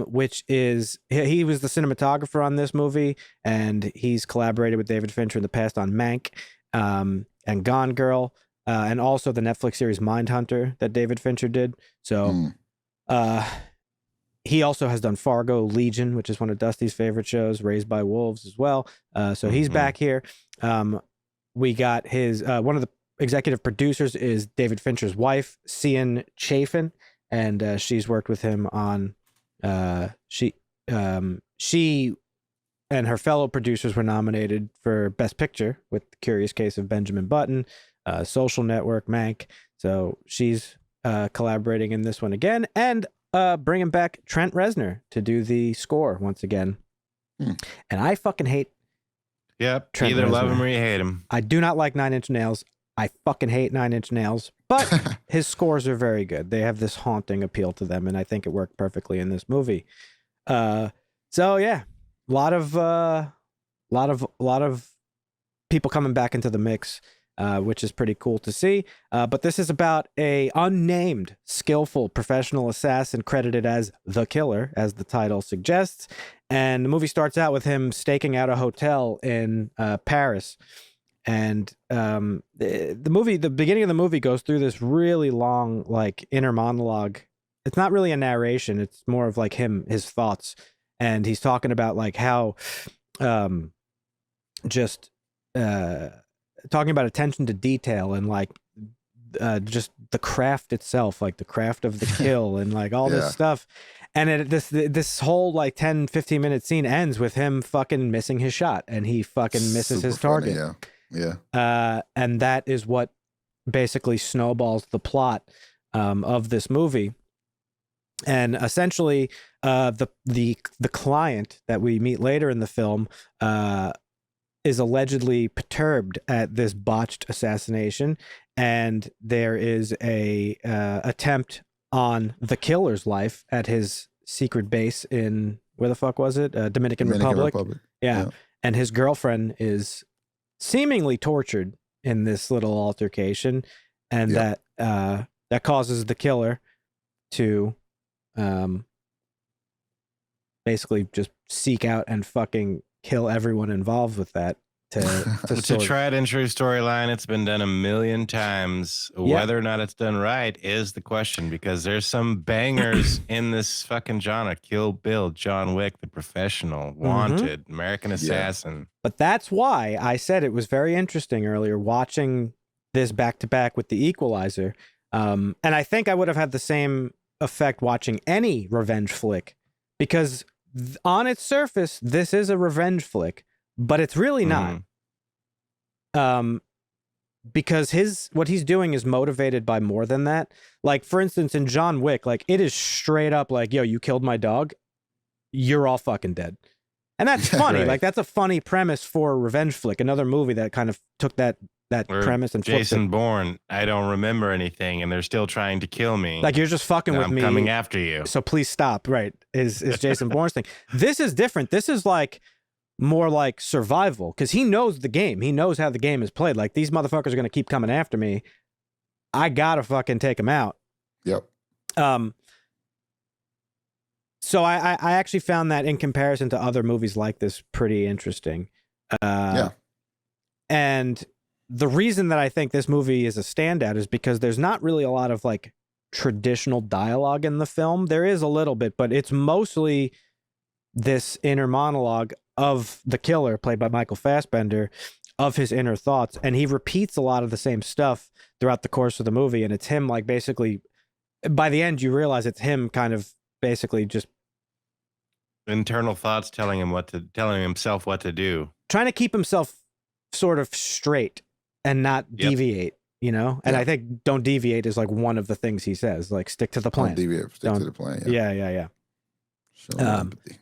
S1: which is he was the cinematographer on this movie, and he's collaborated with David Fincher in the past on Mank and Gone Girl, and also the Netflix series Mindhunter that David Fincher did. So. He also has done Fargo, Legion, which is one of Dusty's favorite shows, Raised by Wolves as well. So he's back here. We got his one of the executive producers is David Fincher's wife, Cian Chafin, and she's worked with him on she and her fellow producers were nominated for Best Picture with The Curious Case of Benjamin Button, Social Network, Mank. So she's collaborating in this one again, and bringing back Trent Reznor to do the score once again. And I fucking hate Trent
S3: either
S1: Reznor.
S3: Love him or you hate him.
S1: I do not like Nine Inch Nails. I fucking hate Nine Inch Nails, but his scores are very good. They have this haunting appeal to them, and I think it worked perfectly in this movie. So yeah, a lot of people coming back into the mix. Which is pretty cool to see. But this is about a unnamed, skillful professional assassin credited as the killer, as the title suggests. And the movie starts out with him staking out a hotel in Paris. And the beginning of the movie goes through this really long, like, inner monologue. It's not really a narration. It's more of like his thoughts. And he's talking about like how talking about attention to detail and like just the craft itself, like the craft of the kill and like all this stuff. And this whole like 10-15 minute scene ends with him fucking missing his shot, and he fucking misses his target. And that is what basically snowballs the plot of this movie. And essentially the client that we meet later in the film is allegedly perturbed at this botched assassination, and there is a attempt on the killer's life at his secret base in where the fuck was it? Dominican Republic. Yeah. And his girlfriend is seemingly tortured in this little altercation, and that causes the killer to basically just seek out and fucking kill everyone involved with that.
S3: It's a tried and true storyline. It's been done a million times. Whether or not it's done right is the question, because there's some bangers in this fucking genre. Kill Bill, John Wick, The Professional, Wanted, American Assassin.
S1: But that's why I said it was very interesting earlier watching this back to back with The Equalizer. And I think I would have had the same effect watching any revenge flick, because on its surface, this is a revenge flick, but it's really not. Because what he's doing is motivated by more than that. Like, for instance, in John Wick, like, it is straight up like, yo, you killed my dog, you're all fucking dead. And that's funny.
S3: Right.
S1: Like, that's a funny premise for a revenge flick. Another movie that kind of took that premise and flipped
S3: Jason
S1: it.
S3: Bourne, I don't remember anything, and they're still trying to kill me.
S1: Like, you're just fucking with me.
S3: I'm coming after you.
S1: So please stop. Right. Is Jason Bourne's thing. This is different. This is like more like survival, because he knows the game. He knows how the game is played. Like, these motherfuckers are going to keep coming after me. I got to fucking take them out.
S2: Yep.
S1: So I actually found that in comparison to other movies like this pretty interesting. And the reason that I think this movie is a standout is because there's not really a lot of like traditional dialogue in the film. There is a little bit, but it's mostly this inner monologue of the killer, played by Michael Fassbender, of his inner thoughts. And he repeats a lot of the same stuff throughout the course of the movie. And it's him, like, basically, by the end, you realize it's him kind of basically just
S3: internal thoughts telling himself what to do.
S1: trying to keep himself sort of straight and not deviate, you know? And I think don't deviate is like one of the things he says, like stick to the plan.
S2: Don't deviate, stick to the plan.
S1: Yeah.
S2: Show no empathy.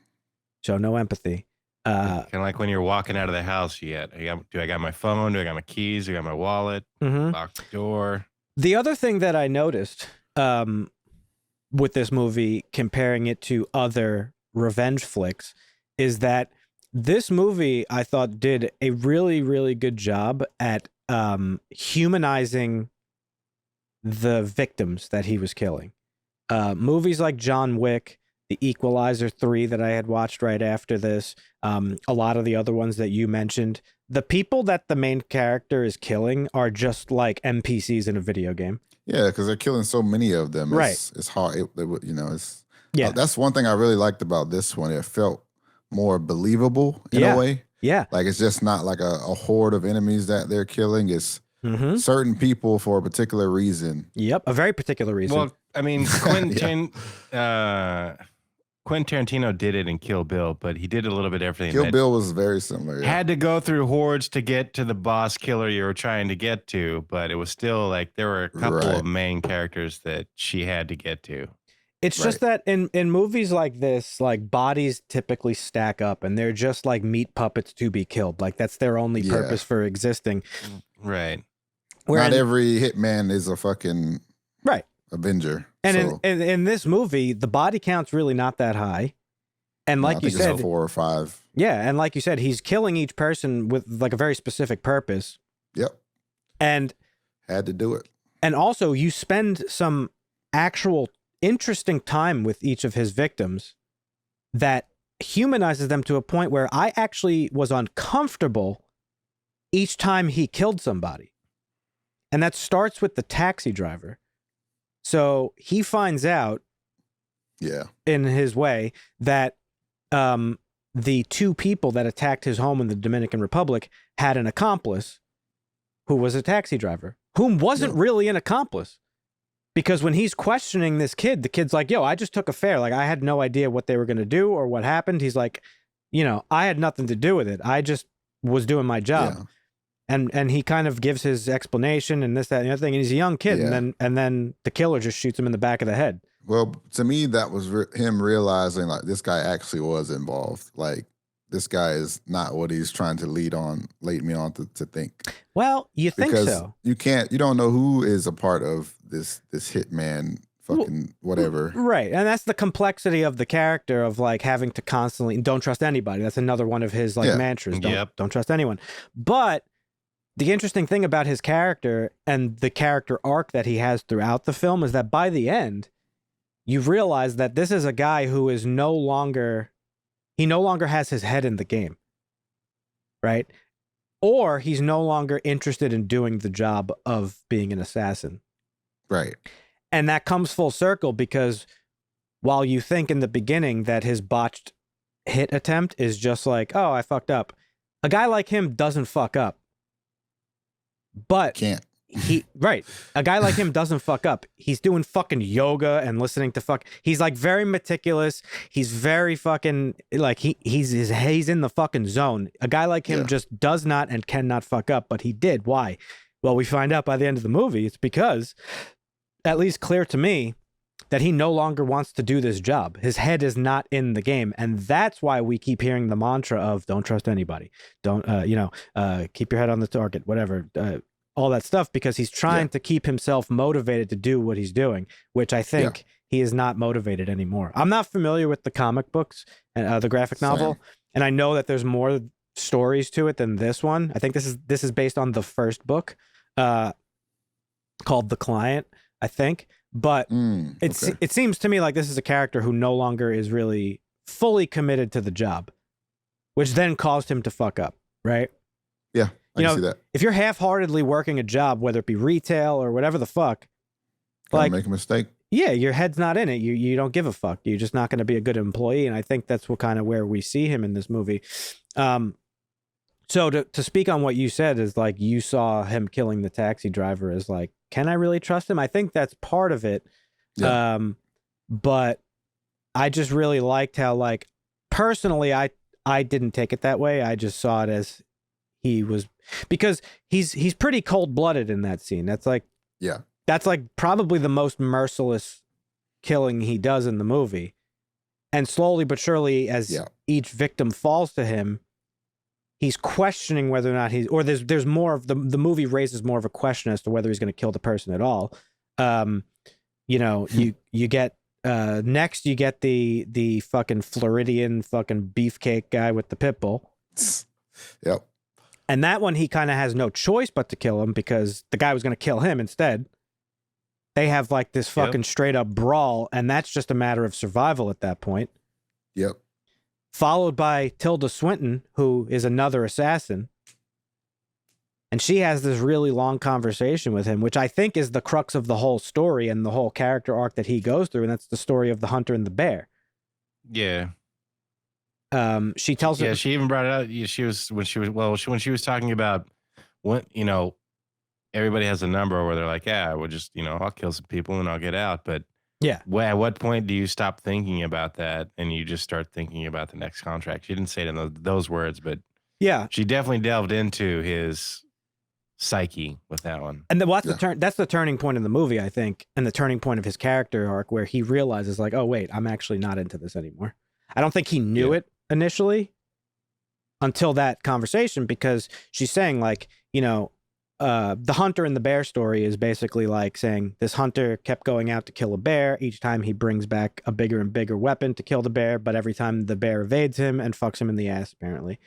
S1: Show no empathy.
S3: Kind of like when you're walking out of the house, do I got my phone? Do I got my keys? Do I got my wallet? Lock the door.
S1: The other thing that I noticed with this movie, comparing it to other revenge flicks, is that this movie, I thought, did a really, really good job at humanizing the victims that he was killing. Movies like John Wick, The Equalizer 3 that I had watched right after this, a lot of the other ones that you mentioned, the people that the main character is killing are just like NPCs in a video game.
S2: Yeah, because they're killing so many of them. It's hard. That's one thing I really liked about this one. It felt more believable in a way.
S1: Yeah.
S2: Like it's just not like a horde of enemies that they're killing. It's certain people for a particular reason.
S1: Yep, a very particular reason.
S3: Well, I mean, Quentin Tarantino did it in Kill Bill, but he did a little bit everything.
S2: Kill Bill was very similar.
S3: Had to go through hordes to get to the boss killer you were trying to get to, but it was still like there were a couple of main characters that she had to get to.
S1: It's just that in movies like this, like bodies typically stack up and they're just like meat puppets to be killed. Like that's their only purpose for existing.
S3: Right.
S2: Not every hitman is a fucking Avenger.
S1: And in this movie, the body count's really not that high. And like you said,
S2: it's 4 or 5.
S1: Yeah, and like you said, he's killing each person with like a very specific purpose.
S2: Yep.
S1: And
S2: had to do it.
S1: And also you spend some actual interesting time with each of his victims that humanizes them to a point where I actually was uncomfortable each time he killed somebody. And that starts with the taxi driver. So he finds out in his way that the 2 people that attacked his home in the Dominican Republic had an accomplice who was a taxi driver, whom wasn't really an accomplice. Because when he's questioning this kid, the kid's like, yo, I just took a fare. Like, I had no idea what they were going to do or what happened. He's like, you know, I had nothing to do with it. I just was doing my job. Yeah. And he kind of gives his explanation and this, that, and the other thing. And he's a young kid. And then the killer just shoots him in the back of the head.
S2: Well, to me, that was him realizing like this guy actually was involved. Like this guy is not what he's trying to lead me on to think.
S1: Well, you think so.
S2: You don't know who is a part of this hitman fucking whatever.
S1: Right. And that's the complexity of the character of like having to constantly, don't trust anybody. That's another one of his like mantras. Don't trust anyone. But the interesting thing about his character and the character arc that he has throughout the film is that by the end, you realize that this is a guy who is no longer has his head in the game, right? Or he's no longer interested in doing the job of being an assassin.
S2: Right.
S1: And that comes full circle because while you think in the beginning that his botched hit attempt is just like, oh, I fucked up. A guy like him doesn't fuck up. But
S2: can't.
S1: A guy like him doesn't fuck up. He's doing fucking yoga and listening to he's like very meticulous. He's very fucking like he's in the fucking zone. A guy like him just does not and cannot fuck up, but he did. Why? Well, we find out by the end of the movie it's because, at least clear to me, that he no longer wants to do this job. His head is not in the game. And that's why we keep hearing the mantra of don't trust anybody. Don't, keep your head on the target, whatever, all that stuff, because he's trying to keep himself motivated to do what he's doing, which I think he is not motivated anymore. I'm not familiar with the comic books and the graphic novel. And I know that there's more stories to it than this one. I think this is based on the first book called The Client, I think. But it seems to me like this is a character who no longer is really fully committed to the job, which then caused him to fuck up, right?
S2: Yeah, I can see that.
S1: If you're half-heartedly working a job, whether it be retail or whatever the fuck,
S2: like make a mistake. Yeah,
S1: your head's not in it. You don't give a fuck. You're just not going to be a good employee, and I think that's what kind of where we see him in this movie. So to speak on what you said is like you saw him killing the taxi driver as like, can I really trust him? I think that's part of it. Yeah. But I just really liked how like personally I I didn't take it that way. I just saw it as he was, because he's pretty cold-blooded in that scene. That's like probably the most merciless killing he does in the movie. And slowly but surely, as each victim falls to him, he's questioning whether or not there's more of the movie raises more of a question as to whether he's going to kill the person at all. You get next you get the fucking Floridian fucking beefcake guy with the pit bull.
S2: Yep.
S1: And that one, he kind of has no choice but to kill him because the guy was going to kill him instead. They have like this fucking straight up brawl, and that's just a matter of survival at that point.
S2: Yep.
S1: Followed by Tilda Swinton, who is another assassin. And she has this really long conversation with him, which I think is the crux of the whole story and the whole character arc that he goes through. And that's the story of the hunter and the bear.
S3: Yeah.
S1: She tells him.
S3: Yeah, she even brought it out. When she was talking about what, everybody has a number where they're like, yeah, we'll just, I'll kill some people and I'll get out. But
S1: yeah,
S3: at what point do you stop thinking about that and you just start thinking about the next contract? She didn't say it in those words, but
S1: yeah,
S3: she definitely delved into his psyche with that one.
S1: And that's the turning point in the movie, I think, and the turning point of his character arc where he realizes like, oh wait, I'm actually not into this anymore. I don't think he knew it initially until that conversation, because she's saying like, the hunter and the bear story is basically like saying this hunter kept going out to kill a bear. Each time he brings back a bigger and bigger weapon to kill the bear, but every time the bear evades him and fucks him in the ass, apparently.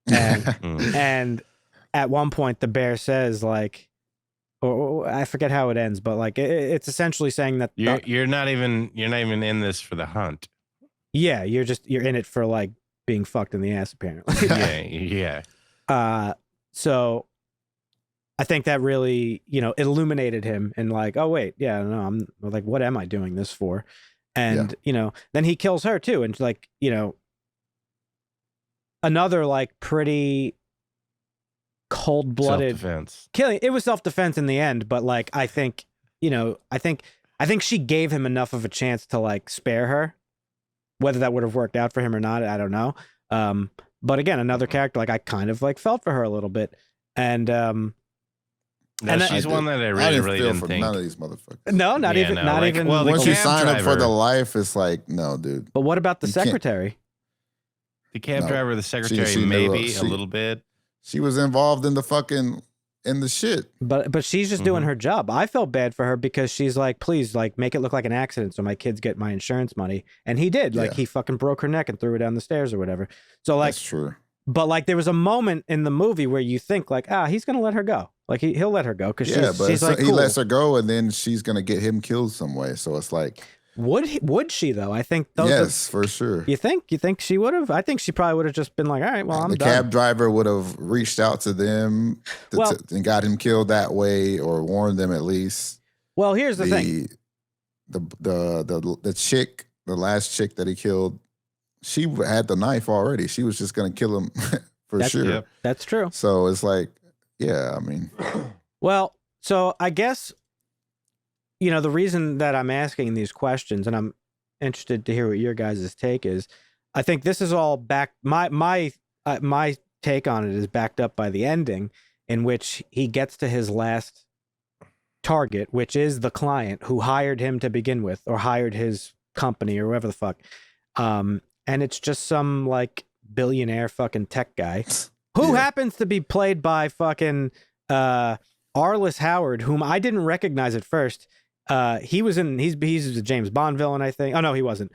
S1: And, and at one point the bear says like, or I forget how it ends, but like it's essentially saying that
S3: you're not even in this for the hunt.
S1: Yeah, you're in it for like being fucked in the ass, apparently.
S3: Yeah.
S1: So I think that really, it illuminated him and like, oh wait, yeah, no, I'm like, what am I doing this for? And, then he kills her too. And like, another like pretty cold-blooded
S3: self-defense
S1: killing. It was self-defense in the end, but like, I think she gave him enough of a chance to like spare her. Whether that would have worked out for him or not, I don't know. But again, another character, like I kind of like felt for her a little bit. And,
S3: she's one that I really didn't think.
S2: None of these motherfuckers.
S1: No, not even.
S3: Well,
S2: once you sign
S3: driver,
S2: up for the life, it's like, no, dude.
S1: But what about the secretary?
S3: The cab driver, the secretary, maybe a little bit.
S2: She was involved in the shit.
S1: But she's just doing her job. I felt bad for her because she's like, please, like, make it look like an accident so my kids get my insurance money. And he did. Like, he fucking broke her neck and threw her down the stairs or whatever. So like,
S2: that's true.
S1: But like, there was a moment in the movie where you think like, he's gonna let her go. Like he'll let her go because she's like, cool.
S2: He lets her go and then she's gonna get him killed some way. So it's like,
S1: would she though? I think
S2: for sure.
S1: You think she would have? I think she probably would have just been like, all right, well, I'm done.
S2: The cab driver would have reached out to them and got him killed that way, or warned them at least.
S1: Well, here's the thing:
S2: the chick, the last chick that he killed, she had the knife already. She was just gonna kill him for sure.
S3: Yep.
S1: That's true.
S2: So it's like, yeah, I mean,
S1: well, so I guess. The reason that I'm asking these questions, and I'm interested to hear what your guys' take is, I think this is all back. My take on it is backed up by the ending, in which he gets to his last target, which is the client who hired him to begin with, or hired his company, or whatever the fuck. And it's just some like billionaire fucking tech guy who happens to be played by fucking Arliss Howard, whom I didn't recognize at first. He's a James Bond villain, I think. Oh no, he wasn't.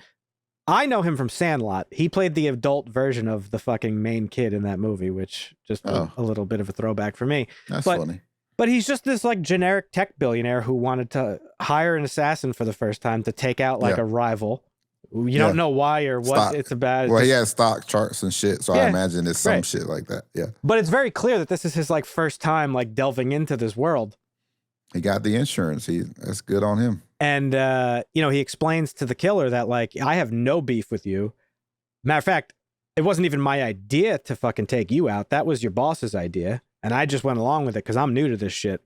S1: I know him from Sandlot. He played the adult version of the fucking main kid in that movie, which just a little bit of a throwback for me.
S2: That's funny.
S1: But he's just this like generic tech billionaire who wanted to hire an assassin for the first time to take out like a rival. You don't know why or what it's about.
S2: Well, he has stock charts and shit, so I imagine it's some shit like that. Yeah.
S1: But it's very clear that this is his like first time like delving into this world.
S2: He got the insurance. That's good on him.
S1: And, he explains to the killer that, like, I have no beef with you. Matter of fact, it wasn't even my idea to fucking take you out. That was your boss's idea. And I just went along with it because I'm new to this shit.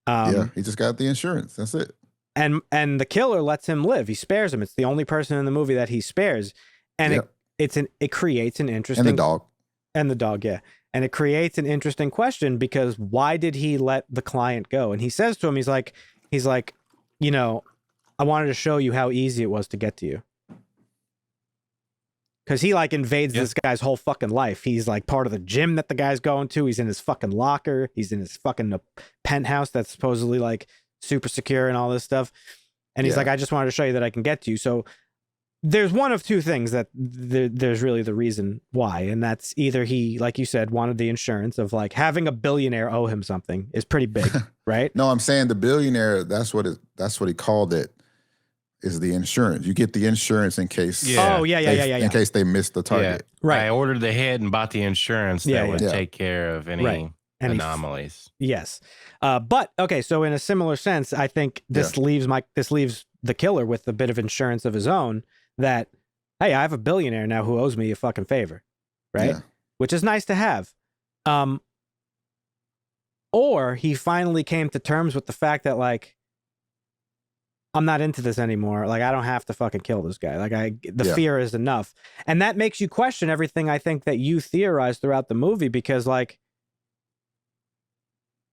S2: He just got the insurance. That's it.
S1: And the killer lets him live. He spares him. It's the only person in the movie that he spares. And it creates an interesting
S2: And the dog.
S1: and the dog, yeah. And it creates an interesting question because why did he let the client go? And he says to him, he's like, you know, I wanted to show you how easy it was to get to you. Because he like invades this guy's whole fucking life. He's like part of the gym that the guy's going to. He's in his fucking locker. He's in his fucking penthouse that's supposedly like super secure and all this stuff. And he's like, I just wanted to show you that I can get to you. So there's one of two things that there's really the reason why. And that's either he, like you said, wanted the insurance of like having a billionaire owe him something is pretty big, right?
S2: No, I'm saying the billionaire, that's what he called it, is the insurance. You get the insurance in case.
S1: Yeah. Oh, yeah.
S2: In case they miss the target.
S3: Yeah.
S1: Right.
S3: I ordered the hit and bought the insurance that would take care of any anomalies.
S1: Yes. But okay, so in a similar sense, I think this leaves the killer with a bit of insurance of his own that, hey, I have a billionaire now who owes me a fucking favor. Right?
S2: Yeah.
S1: Which is nice to have. Or he finally came to terms with the fact that like, I'm not into this anymore. Like, I don't have to fucking kill this guy. Like, the fear is enough. And that makes you question everything I think that you theorized throughout the movie because, like,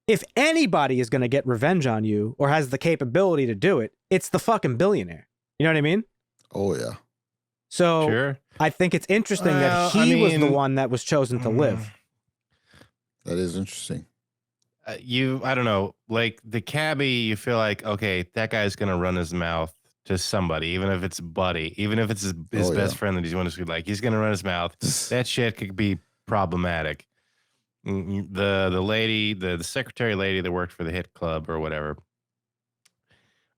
S1: if anybody is going to get revenge on you or has the capability to do it, it's the fucking billionaire. You know what I mean?
S2: Oh, yeah.
S1: So I think it's interesting that he was the one that was chosen to live.
S2: That is interesting.
S3: I don't know, like the cabbie, you feel like, okay, that guy's going to run his mouth to somebody, even if it's Buddy, even if it's his best friend that he's going to like, he's going to run his mouth. That shit could be problematic. The lady, the secretary lady that worked for the hit club or whatever.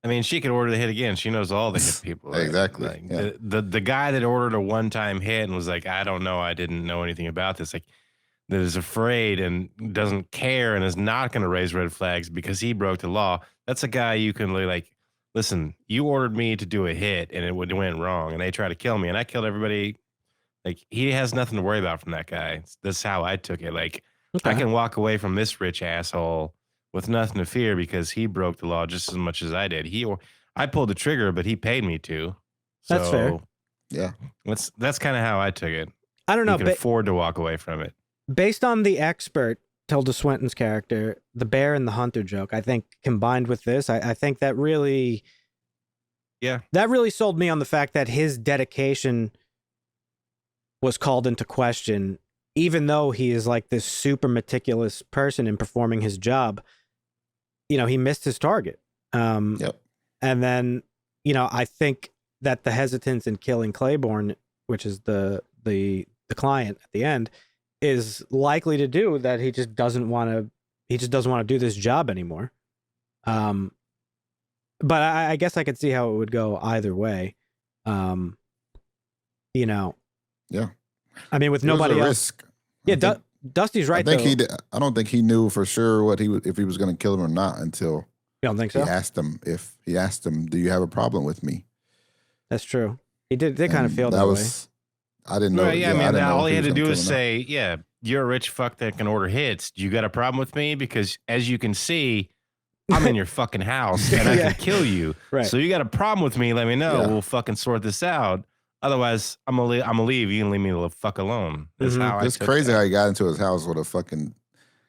S3: I mean, she could order the hit again. She knows all the hit people. Right?
S2: Exactly.
S3: Like, the guy that ordered a one-time hit and was like, I don't know, I didn't know anything about this. Like, that is afraid and doesn't care and is not going to raise red flags because he broke the law. That's a guy you can like, listen, you ordered me to do a hit and it went wrong and they tried to kill me and I killed everybody. Like, he has nothing to worry about from that guy. That's how I took it. Like, I can walk away from this rich asshole with nothing to fear because he broke the law just as much as I did. I pulled the trigger, but he paid me to. So,
S1: that's fair.
S2: Yeah.
S3: That's kind of how I took it.
S1: I don't know.
S3: You can afford to walk away from it.
S1: Based on the expert, Tilda Swinton's character, the bear and the hunter joke, I think combined with this, I think that really sold me on the fact that his dedication was called into question, even though he is like this super meticulous person in performing his job. You know, he missed his target. And then, you know, I think that the hesitance in killing Claiborne, which is the client at the end, is likely to do that he just doesn't want to do this job anymore. But I guess I could see how it would go either way. You know.
S2: Yeah.
S1: I mean, with nobody else.
S2: Risk.
S1: Yeah, Dusty's right.
S2: I don't think he knew for sure if he was going to kill him or not until
S1: you don't think so?
S2: He asked him, do you have a problem with me?
S1: That's true. He did kind of feel that way.
S2: I didn't know.
S3: Right, yeah, I mean, all he had to do was say, yeah, you're a rich fuck that can order hits. You got a problem with me? Because as you can see, I'm in your fucking house and I can kill you.
S1: Right.
S3: So you got a problem with me, let me know. Yeah. We'll fucking sort this out. Otherwise, I'm gonna leave. You can leave me the fuck alone. That's how
S2: It's crazy how he got into his house with a fucking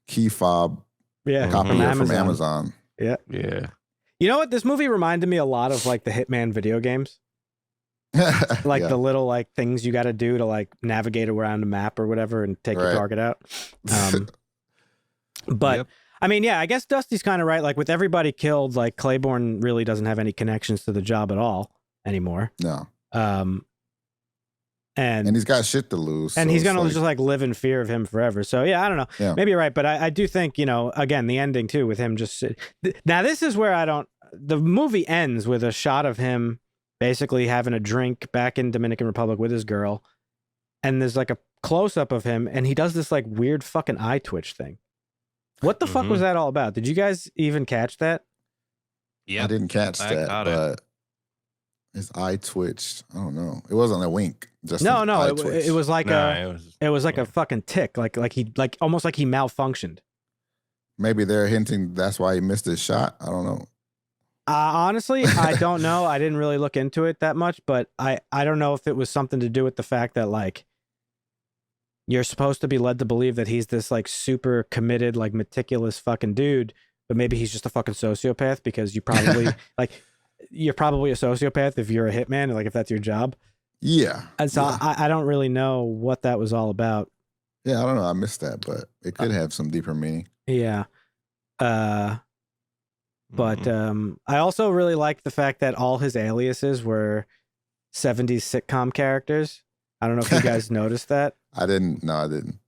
S2: key fob copy from Amazon.
S1: Yeah.
S3: Yeah.
S1: You know what? This movie reminded me a lot of like the Hitman video games. Like the little like things you got to do to like navigate around a map or whatever and take your target out. But I mean, yeah, I guess Dusty's kind of right. Like with everybody killed, like Claiborne really doesn't have any connections to the job at all anymore.
S2: No.
S1: And
S2: he's got shit to lose.
S1: And he's gonna just like live in fear of him forever. So yeah, I don't know.
S2: Yeah.
S1: Maybe you're right, but I do think, you know, again, the ending too with him just now this is where the movie ends with a shot of him basically having a drink back in Dominican Republic with his girl, and there's like a close up of him, and he does this like weird fucking eye twitch thing. What the fuck was that all about? Did you guys even catch that?
S3: Yeah,
S2: I didn't catch that, but his eye twitched. I don't know. It wasn't a wink. Just
S1: no. It was like it was like a fucking tick. Like he almost like he malfunctioned.
S2: Maybe they're hinting that's why he missed his shot. I don't know.
S1: Honestly, I don't know. I didn't really look into it that much, but I don't know if it was something to do with the fact that like you're supposed to be led to believe that he's this like super committed, like meticulous fucking dude, but maybe he's just a fucking sociopath because you probably like you're probably a sociopath if you're a hitman, like if that's your job.
S2: Yeah.
S1: And so I don't really know what that was all about.
S2: Yeah, I don't know. I missed that, but it could have some deeper meaning.
S1: Yeah. But I also really liked the fact that all his aliases were 70s sitcom characters. I don't know if you guys noticed that.
S2: I didn't. No, I didn't.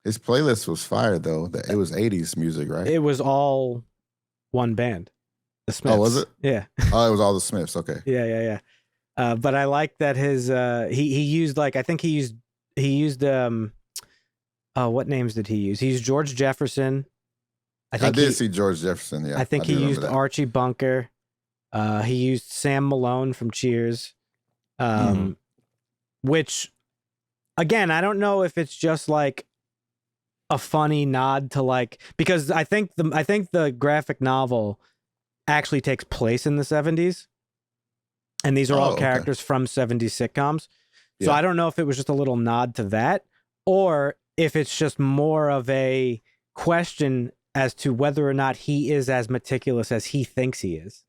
S2: His playlist was fire, though. It was 80s music, right?
S1: It was all one band. The Smiths.
S2: Oh, was it?
S1: Yeah.
S2: Oh, it was all the Smiths. Okay.
S1: Yeah. But I like that his he used like I think he used what names did he use? He used George Jefferson.
S2: I did see George Jefferson. Yeah.
S1: I think he used Archie Bunker. He used Sam Malone from Cheers. Which again, I don't know if it's just like a funny nod to like because I think the graphic novel actually takes place in the 70s. And these are all characters from 70s sitcoms. So I don't know if it was just a little nod to that or if it's just more of a question as to whether or not he is as meticulous as he thinks he is.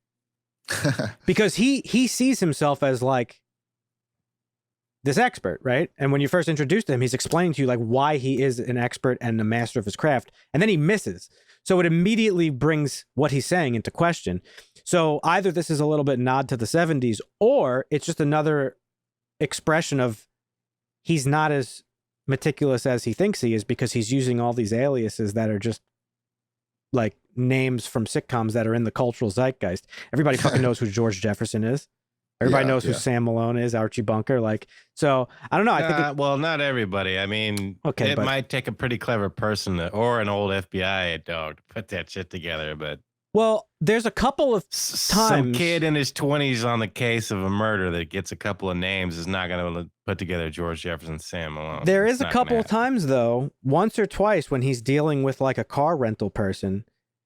S1: Because he sees himself as like this expert, right? And when you first introduced him, he's explaining to you like why he is an expert and a master of his craft. And then he misses. So it immediately brings what he's saying into question. So either this is a little bit nod to the 70s or it's just another expression of he's not as meticulous as he thinks he is because he's using all these aliases that are just like names from sitcoms that are in the cultural zeitgeist. Everybody fucking knows who George Jefferson is. Everybody knows who Sam Malone is, Archie Bunker. Like, so I don't know. I think
S3: well, not everybody. I mean, it might take a pretty clever person or an old FBI dog to put that shit together. But
S1: well, there's a couple of times
S3: some kid in his 20s on the case of a murder that gets a couple of names is not going to put together George Jefferson, Sam Malone.
S1: There is a couple of times though, once or twice when he's dealing with like a car rental person.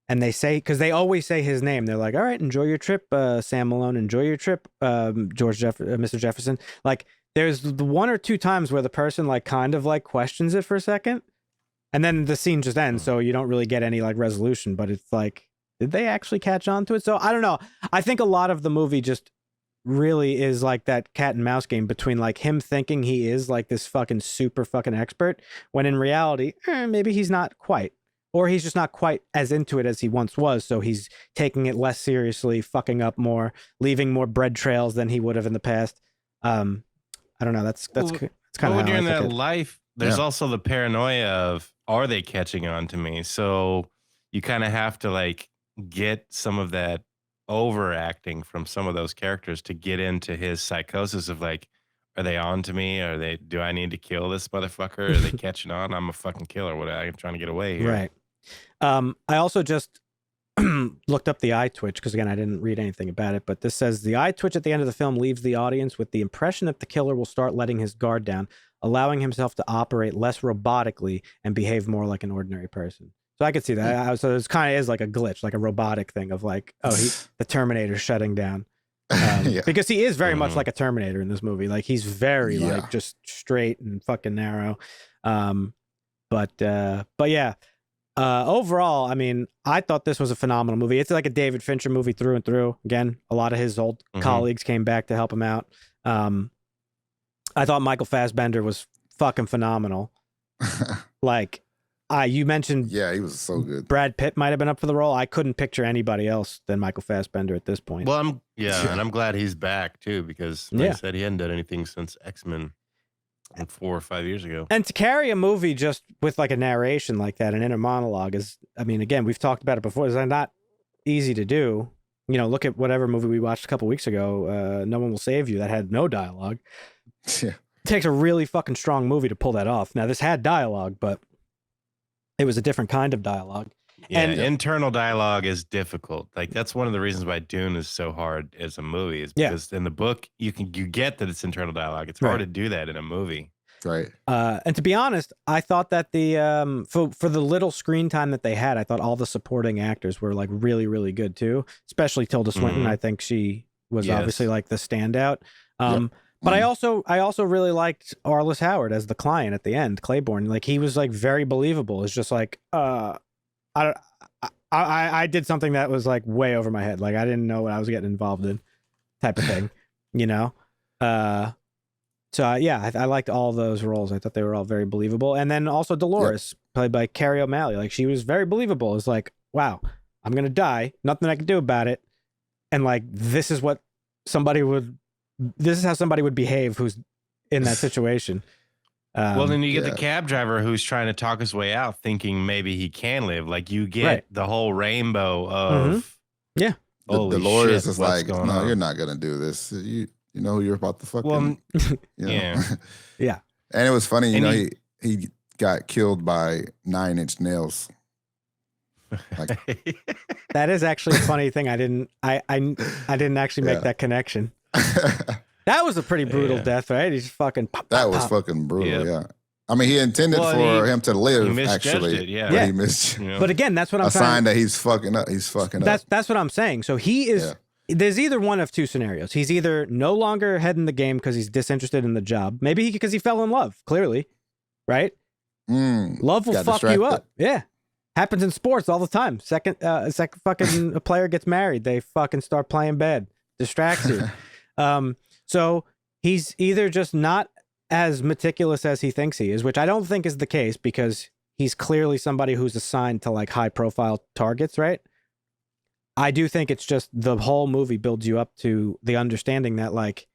S1: And they say, because they always say his name. They're like, all right, enjoy your trip, Sam Malone. Enjoy your trip, Mr. Jefferson. Like, there's the one or two times where the person, like, kind of, like, questions it for a second. And then the scene just ends, so you don't really get any, like, resolution. But it's like, did they actually catch on to it? So, I don't know. I think a lot of the movie just really is, like, that cat and mouse game between, like, him thinking he is, like, this fucking super fucking expert, when in reality, maybe he's not quite. Or he's just not quite as into it as he once was, so he's taking it less seriously, fucking up more, leaving more bread trails than he would have in the past. I don't know. That's kind of
S3: when you're in that life. There's also the paranoia of, are they catching on to me? So you kind of have to like get some of that overacting from some of those characters to get into his psychosis of like, are they on to me? Do I need to kill this motherfucker? Are they catching on? I'm a fucking killer. What I'm trying to get away here.
S1: Right. I also just looked up the eye twitch because again, I didn't read anything about it, but this says the eye twitch at the end of the film leaves the audience with the impression that the killer will start letting his guard down, allowing himself to operate less robotically and behave more like an ordinary person. So I could see that. So it kind of is like a glitch, like a robotic thing of like, the Terminator shutting down. Because he is very much like a Terminator in this movie. Like he's very like just straight and fucking narrow. But yeah, overall, I mean, I thought this was a phenomenal movie. It's like a David Fincher movie through and through. Again, a lot of his old colleagues came back to help him out. I thought Michael Fassbender was fucking phenomenal. Like, you mentioned,
S2: he was so good.
S1: Brad Pitt might have been up for the role. I couldn't picture anybody else than Michael Fassbender at this point.
S3: Well, and I'm glad he's back too because like I said, he hadn't done anything since X-Men 4 or 5 years ago.
S1: And to carry a movie just with like a narration like that, an inner monologue is, I mean, again, we've talked about it before. It's not easy to do. You know, look at whatever movie we watched a couple weeks ago, No One Will Save You, that had no dialogue.
S2: Yeah.
S1: It takes a really fucking strong movie to pull that off. Now, this had dialogue, but it was a different kind of dialogue.
S3: Yeah, and internal dialogue is difficult. Like that's one of the reasons why Dune is so hard as a movie is because in the book you get that it's internal dialogue. It's hard to do that in a movie.
S2: Right.
S1: And to be honest, I thought that the for the little screen time that they had, I thought all the supporting actors were like really, really good too. Especially Tilda Swinton. I think she was obviously like the standout. But I also really liked Arliss Howard as the client at the end, Claiborne. Like he was like very believable. It's just like I did something that was like way over my head. Like I didn't know what I was getting involved in, type of thing, you know. So yeah, I liked all those roles. I thought they were all very believable. And then also Dolores, played by Kerry O'Malley, like she was very believable. It's like, wow, I'm gonna die, nothing I can do about it, and like this is how somebody would behave who's in that situation.
S3: Well, then you get the cab driver who's trying to talk his way out, thinking maybe he can live. Like you get the whole rainbow of
S2: the lawyers is like, no, you're not gonna do this. You know who you're about to fucking.
S3: Yeah.
S1: Yeah.
S2: And it was funny, you know, he got killed by 9-inch nails. Like,
S1: that is actually a funny thing. I didn't actually make that connection. That was a pretty brutal death, right? He's fucking pop,
S2: that
S1: pop,
S2: was
S1: pop.
S2: fucking brutal, yeah. I mean, he intended for him to live, actually.
S3: But
S2: he missed.
S1: But again, that's what I'm saying.
S2: A sign that he's fucking up. He's fucking up.
S1: That's what I'm saying. So he is. There's either one of two scenarios. He's either no longer head in the game because he's disinterested in the job. Maybe because he fell in love. Clearly, right? Love will fuck you up. Yeah, happens in sports all the time. Second fucking a player gets married, they fucking start playing bad. Distracts you. So he's either just not as meticulous as he thinks he is, which I don't think is the case because he's clearly somebody who's assigned to like high profile targets, right? I do think it's just the whole movie builds you up to the understanding that like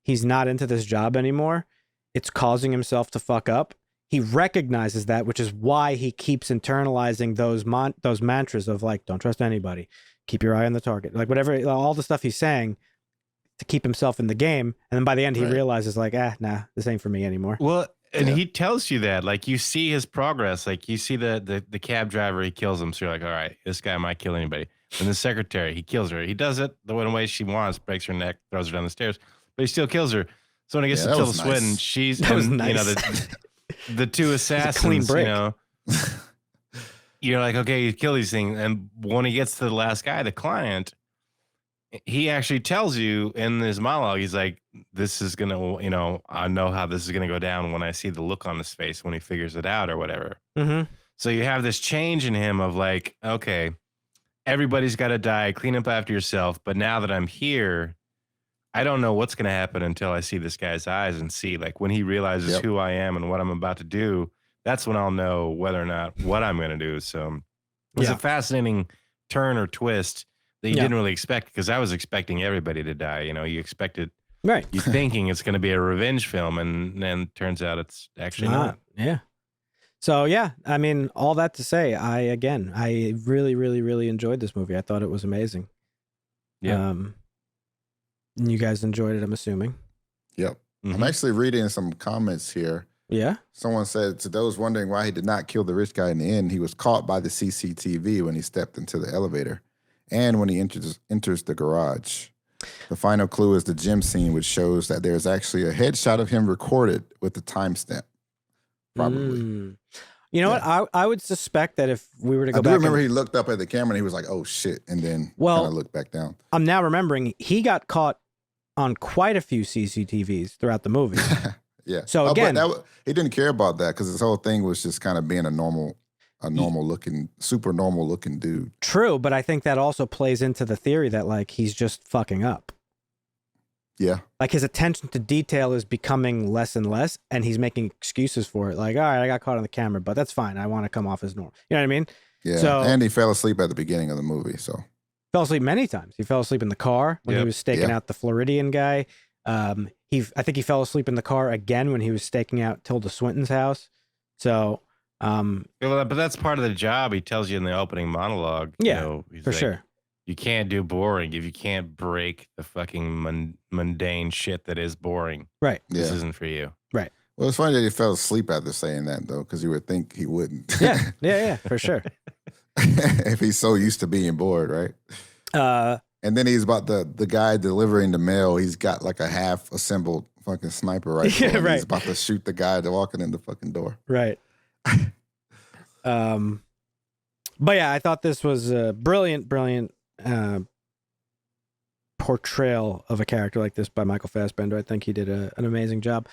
S1: he's not into this job anymore. It's causing himself to fuck up. He recognizes that, which is why he keeps internalizing those mantras of like, don't trust anybody, keep your eye on the target, like whatever, all the stuff he's saying to keep himself in the game. And then by the end, he realizes like, nah, this ain't for me anymore.
S3: Well, and he tells you that, like you see his progress, like you see the cab driver, he kills him. So you're like, all right, this guy might kill anybody. And the secretary, he kills her. He does it the way she wants, breaks her neck, throws her down the stairs, but he still kills her. So when he gets to Tilda Swinton, she's nice. You know, the two assassins,
S1: clean break.
S3: You know, you're like, okay, you kill these things. And when he gets to the last guy, the client, he actually tells you in his monologue, he's like, this is going to, you know, I know how this is going to go down when I see the look on his face when he figures it out or whatever.
S1: Mm-hmm.
S3: So you have this change in him of like, okay, everybody's got to die, clean up after yourself. But now that I'm here, I don't know what's going to happen until I see this guy's eyes and see like when he realizes who I am and what I'm about to do, that's when I'll know whether or not what I'm going to do. So it was a fascinating turn or twist that you didn't really expect because I was expecting everybody to die. You know, you expected, you thinking it's going to be a revenge film and then turns out it's actually not.
S1: Yeah. So, yeah, I mean, all that to say, I really, really, really enjoyed this movie. I thought it was amazing.
S3: Yeah.
S1: You guys enjoyed it, I'm assuming.
S2: Yep. Mm-hmm. I'm actually reading some comments here.
S1: Yeah?
S2: Someone said, to those wondering why he did not kill the rich guy in the end, he was caught by the CCTV when he stepped into the elevator and when he enters the garage. The final clue is the gym scene, which shows that there's actually a headshot of him recorded with the timestamp. Probably.
S1: You know what? I would suspect that if we were to go back.
S2: I remember he looked up at the camera and he was like, oh shit. And then kind of looked back down.
S1: I'm now remembering he got caught on quite a few CCTVs throughout the movie.
S2: Yeah.
S1: So again,
S2: he didn't care about that because his whole thing was just kind of being super normal looking dude.
S1: True. But I think that also plays into the theory that like he's just fucking up.
S2: Yeah.
S1: Like his attention to detail is becoming less and less, and he's making excuses for it. Like, all right, I got caught on the camera, but that's fine. I want to come off as normal. You know what I mean?
S2: Yeah.
S1: So,
S2: and he fell asleep at the beginning of the movie. So
S1: fell asleep many times. He fell asleep in the car when he was staking out the Floridian guy. I think he fell asleep in the car again when he was staking out Tilda Swinton's house. So,
S3: but that's part of the job. He tells you in the opening monologue.
S1: Yeah,
S3: you know, he's
S1: for
S3: like,
S1: sure.
S3: You can't do boring if you can't break the fucking mundane shit that is boring.
S1: Right.
S3: This isn't for you.
S1: Right.
S2: Well, it's funny that he fell asleep after saying that, though, because you would think he wouldn't.
S1: Yeah, for sure.
S2: If he's so used to being bored, right? And then he's about the guy delivering the mail. He's got like a half assembled fucking sniper rifle.
S1: Yeah,
S2: and
S1: right.
S2: He's about to shoot the guy that walking in the fucking door.
S1: Right. But yeah, I thought this was a brilliant portrayal of a character like this by Michael Fassbender. I think he did an amazing job.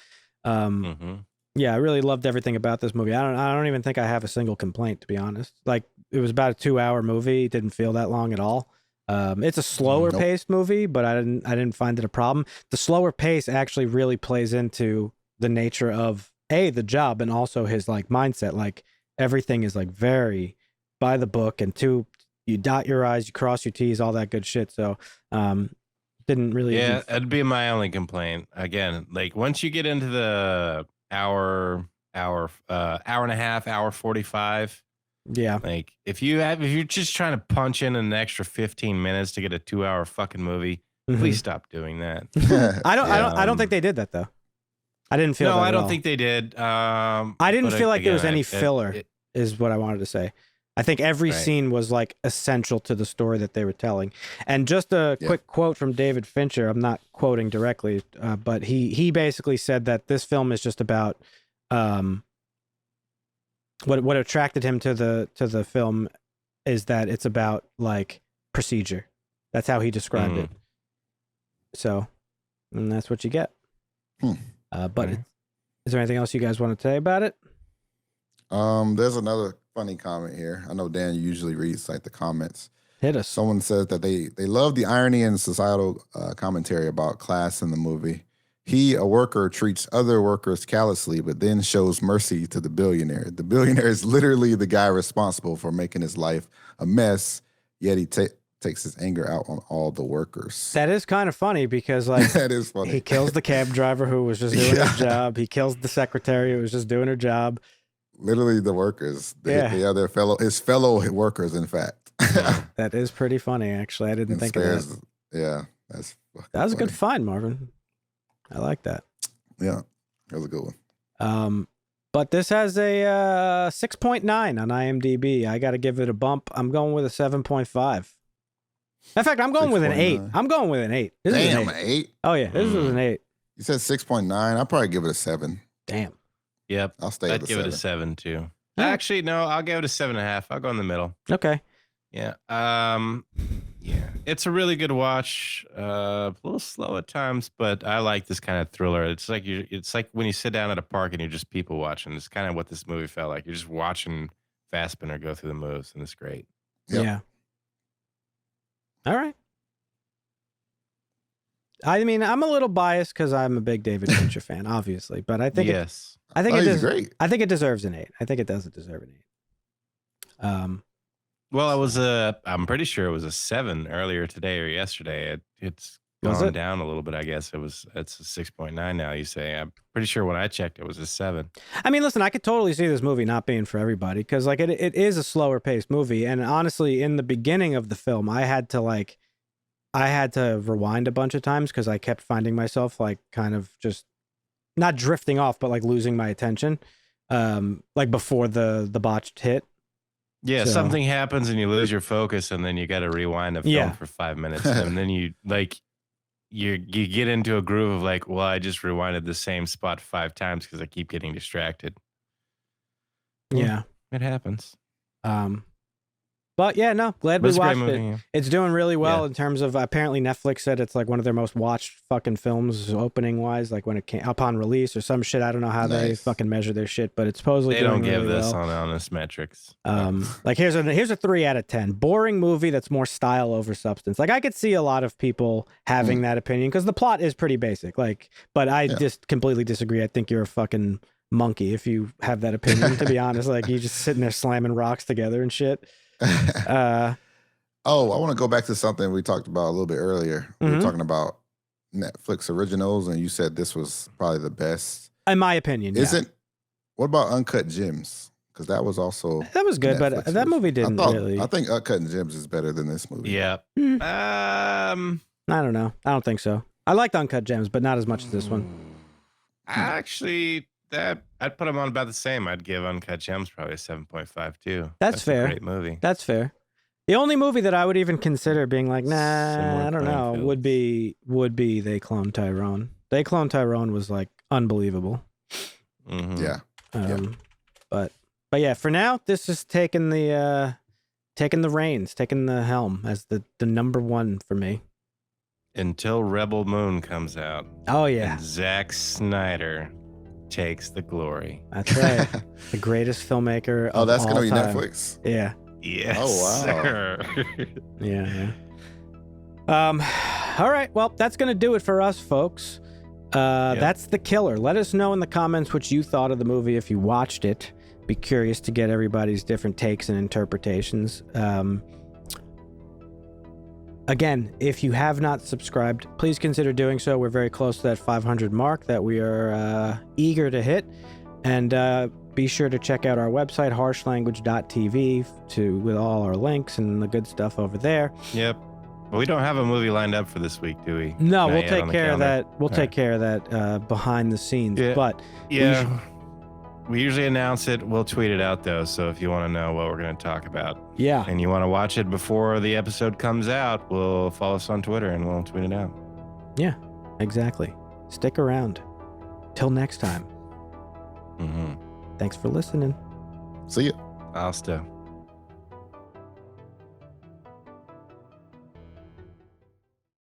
S1: Yeah, I really loved everything about this movie. I don't even think I have a single complaint, to be honest. Like, it was about a 2-hour movie. It didn't feel that long at all. It's a slower paced movie, but I didn't find it a problem. The slower pace actually really plays into the nature of the job and also his like mindset. Like, everything is like very by the book, and two, you dot your I's, you cross your T's, all that good shit. So didn't really
S3: that'd be my only complaint. Again, like once you get into the hour and a half, hour 45.
S1: Yeah.
S3: Like if you're just trying to punch in an extra 15 minutes to get a 2-hour fucking movie, please stop doing that.
S1: I don't think they did that though. I didn't feel that
S3: I
S1: at
S3: don't
S1: all.
S3: think they did.
S1: I didn't feel like there was any filler, is what I wanted to say. I think every scene was like essential to the story that they were telling. And just a quick quote from David Fincher. I'm not quoting directly, but he basically said that this film is just about what attracted him to the film is that it's about like procedure. That's how he described it. So, and that's what you get. But is there anything else you guys want to say about it?
S2: There's another funny comment here. I know Dan usually reads like the comments.
S1: Hit us.
S2: Someone says that they love the irony and societal commentary about class in the movie. He, a worker, treats other workers callously, but then shows mercy to the billionaire. The billionaire is literally the guy responsible for making his life a mess, yet he takes his anger out on all the workers.
S1: That is kind of funny because like
S2: that is funny.
S1: He kills the cab driver who was just doing his job. He kills the secretary who was just doing her job.
S2: Literally the workers. His fellow workers, in fact.
S1: That is pretty funny, actually. I didn't think of that.
S2: Yeah,
S1: that was a good find, Marvin. I like that.
S2: Yeah, that was a good one.
S1: But this has a 6.9 on IMDb. I got to give it a bump. I'm going with a 7.5. In fact, I'm going with an 8. I'm going with an 8.
S2: Damn, an 8?
S1: Oh, yeah. This was an 8.
S2: You said 6.9. I'll probably give it a 7.
S1: Damn.
S3: Yep.
S2: I'd
S3: give it a 7 too. Actually, no, I'll give it a 7.5. I'll go in the middle.
S1: Okay.
S3: Yeah. Yeah. It's a really good watch. A little slow at times, but I like this kind of thriller. It's like when you sit down at a park and you're just people watching. It's kind of what this movie felt like. You're just watching Fassbender go through the moves, and it's great.
S2: Yep.
S1: Yeah. All right. I mean, I'm a little biased because I'm a big David Fincher fan, obviously, but I think
S2: he's great.
S1: I think it deserves an 8. I think it doesn't deserve an 8.
S3: Well, it was I'm pretty sure it was a 7 earlier today or yesterday. It's gone down a little bit, I guess. It's a 6.9 now, you say. I'm pretty sure when I checked it was a 7. I
S1: mean, listen, I could totally see this movie not being for everybody because like it is a slower paced movie, and honestly, in the beginning of the film, I had to rewind a bunch of times because I kept finding myself like kind of just not drifting off, but like losing my attention, like before the botched hit.
S3: Yeah,
S1: so,
S3: something happens and you lose your focus, and then you got to rewind a film for 5 minutes, and then you get into a groove of like, well, I just rewinded the same spot 5 times because I keep getting distracted.
S1: Yeah,
S3: it happens.
S1: But yeah, no, glad we watched it.
S3: Yeah.
S1: It's doing really well in terms of, apparently Netflix said it's like one of their most watched fucking films opening wise, like when it came upon release or some shit. I don't know how they fucking measure their shit, but it's supposedly
S3: they
S1: doing
S3: don't give
S1: really
S3: this
S1: well.
S3: on honest metrics.
S1: Like here's a 3 out of 10. Boring movie that's more style over substance. Like I could see a lot of people having that opinion because the plot is pretty basic. Like, but I just completely disagree. I think you're a fucking monkey if you have that opinion. To be honest, like you just sitting there slamming rocks together and shit.
S2: I want to go back to something we talked about a little bit earlier. We were talking about Netflix originals, and you said this was probably the best.
S1: In my opinion,
S2: What about Uncut Gems? Because that was also
S1: good,
S2: Netflix.
S1: But that movie didn't really.
S2: I think Uncut Gems is better than this movie.
S3: Yeah.
S1: I don't know. I don't think so. I liked Uncut Gems, but not as much as this one.
S3: Actually, I'd put them on about the same. I'd give Uncut Gems probably a 7.5 too.
S1: That's fair.
S3: A great movie.
S1: That's fair. The only movie that I would even consider being like, nah, I don't know, would be They Cloned Tyrone. They Clone Tyrone was like unbelievable.
S3: Mhm.
S2: Yeah.
S1: But yeah, for now, this is taking the reins, taking the helm as the number one for me.
S3: Until Rebel Moon comes out.
S1: Oh yeah,
S3: And Zack Snyder takes the glory.
S1: that's right. The greatest filmmaker.
S2: Oh,
S1: of
S2: that's
S1: all
S2: gonna be
S1: time.
S2: Netflix.
S1: Yeah.
S3: Yes.
S2: Oh, wow.
S3: Sir.
S1: Yeah. All right. Well, that's gonna do it for us, folks. That's The Killer. Let us know in the comments what you thought of the movie if you watched it. Be curious to get everybody's different takes and interpretations. Again, if you have not subscribed, please consider doing so. We're very close to that 500 mark that we are eager to hit. And be sure to check out our website, harshlanguage.tv, with all our links and the good stuff over there.
S3: Yep. But we don't have a movie lined up for this week, do we?
S1: No,
S3: Not
S1: we'll
S3: yet
S1: take
S3: on the
S1: care of
S3: calendar.
S1: that. We'll take care of that behind the scenes.
S3: Yeah.
S1: But
S3: Yeah. We usually announce it. We'll tweet it out, though. So if you want to know what we're going to talk about
S1: yeah,
S3: and you want to watch it before the episode comes out, we'll follow us on Twitter and we'll tweet it out.
S1: yeah, exactly. Stick around. Till next time.
S3: Mm-hmm.
S1: Thanks for listening.
S2: See ya.
S3: I'll still.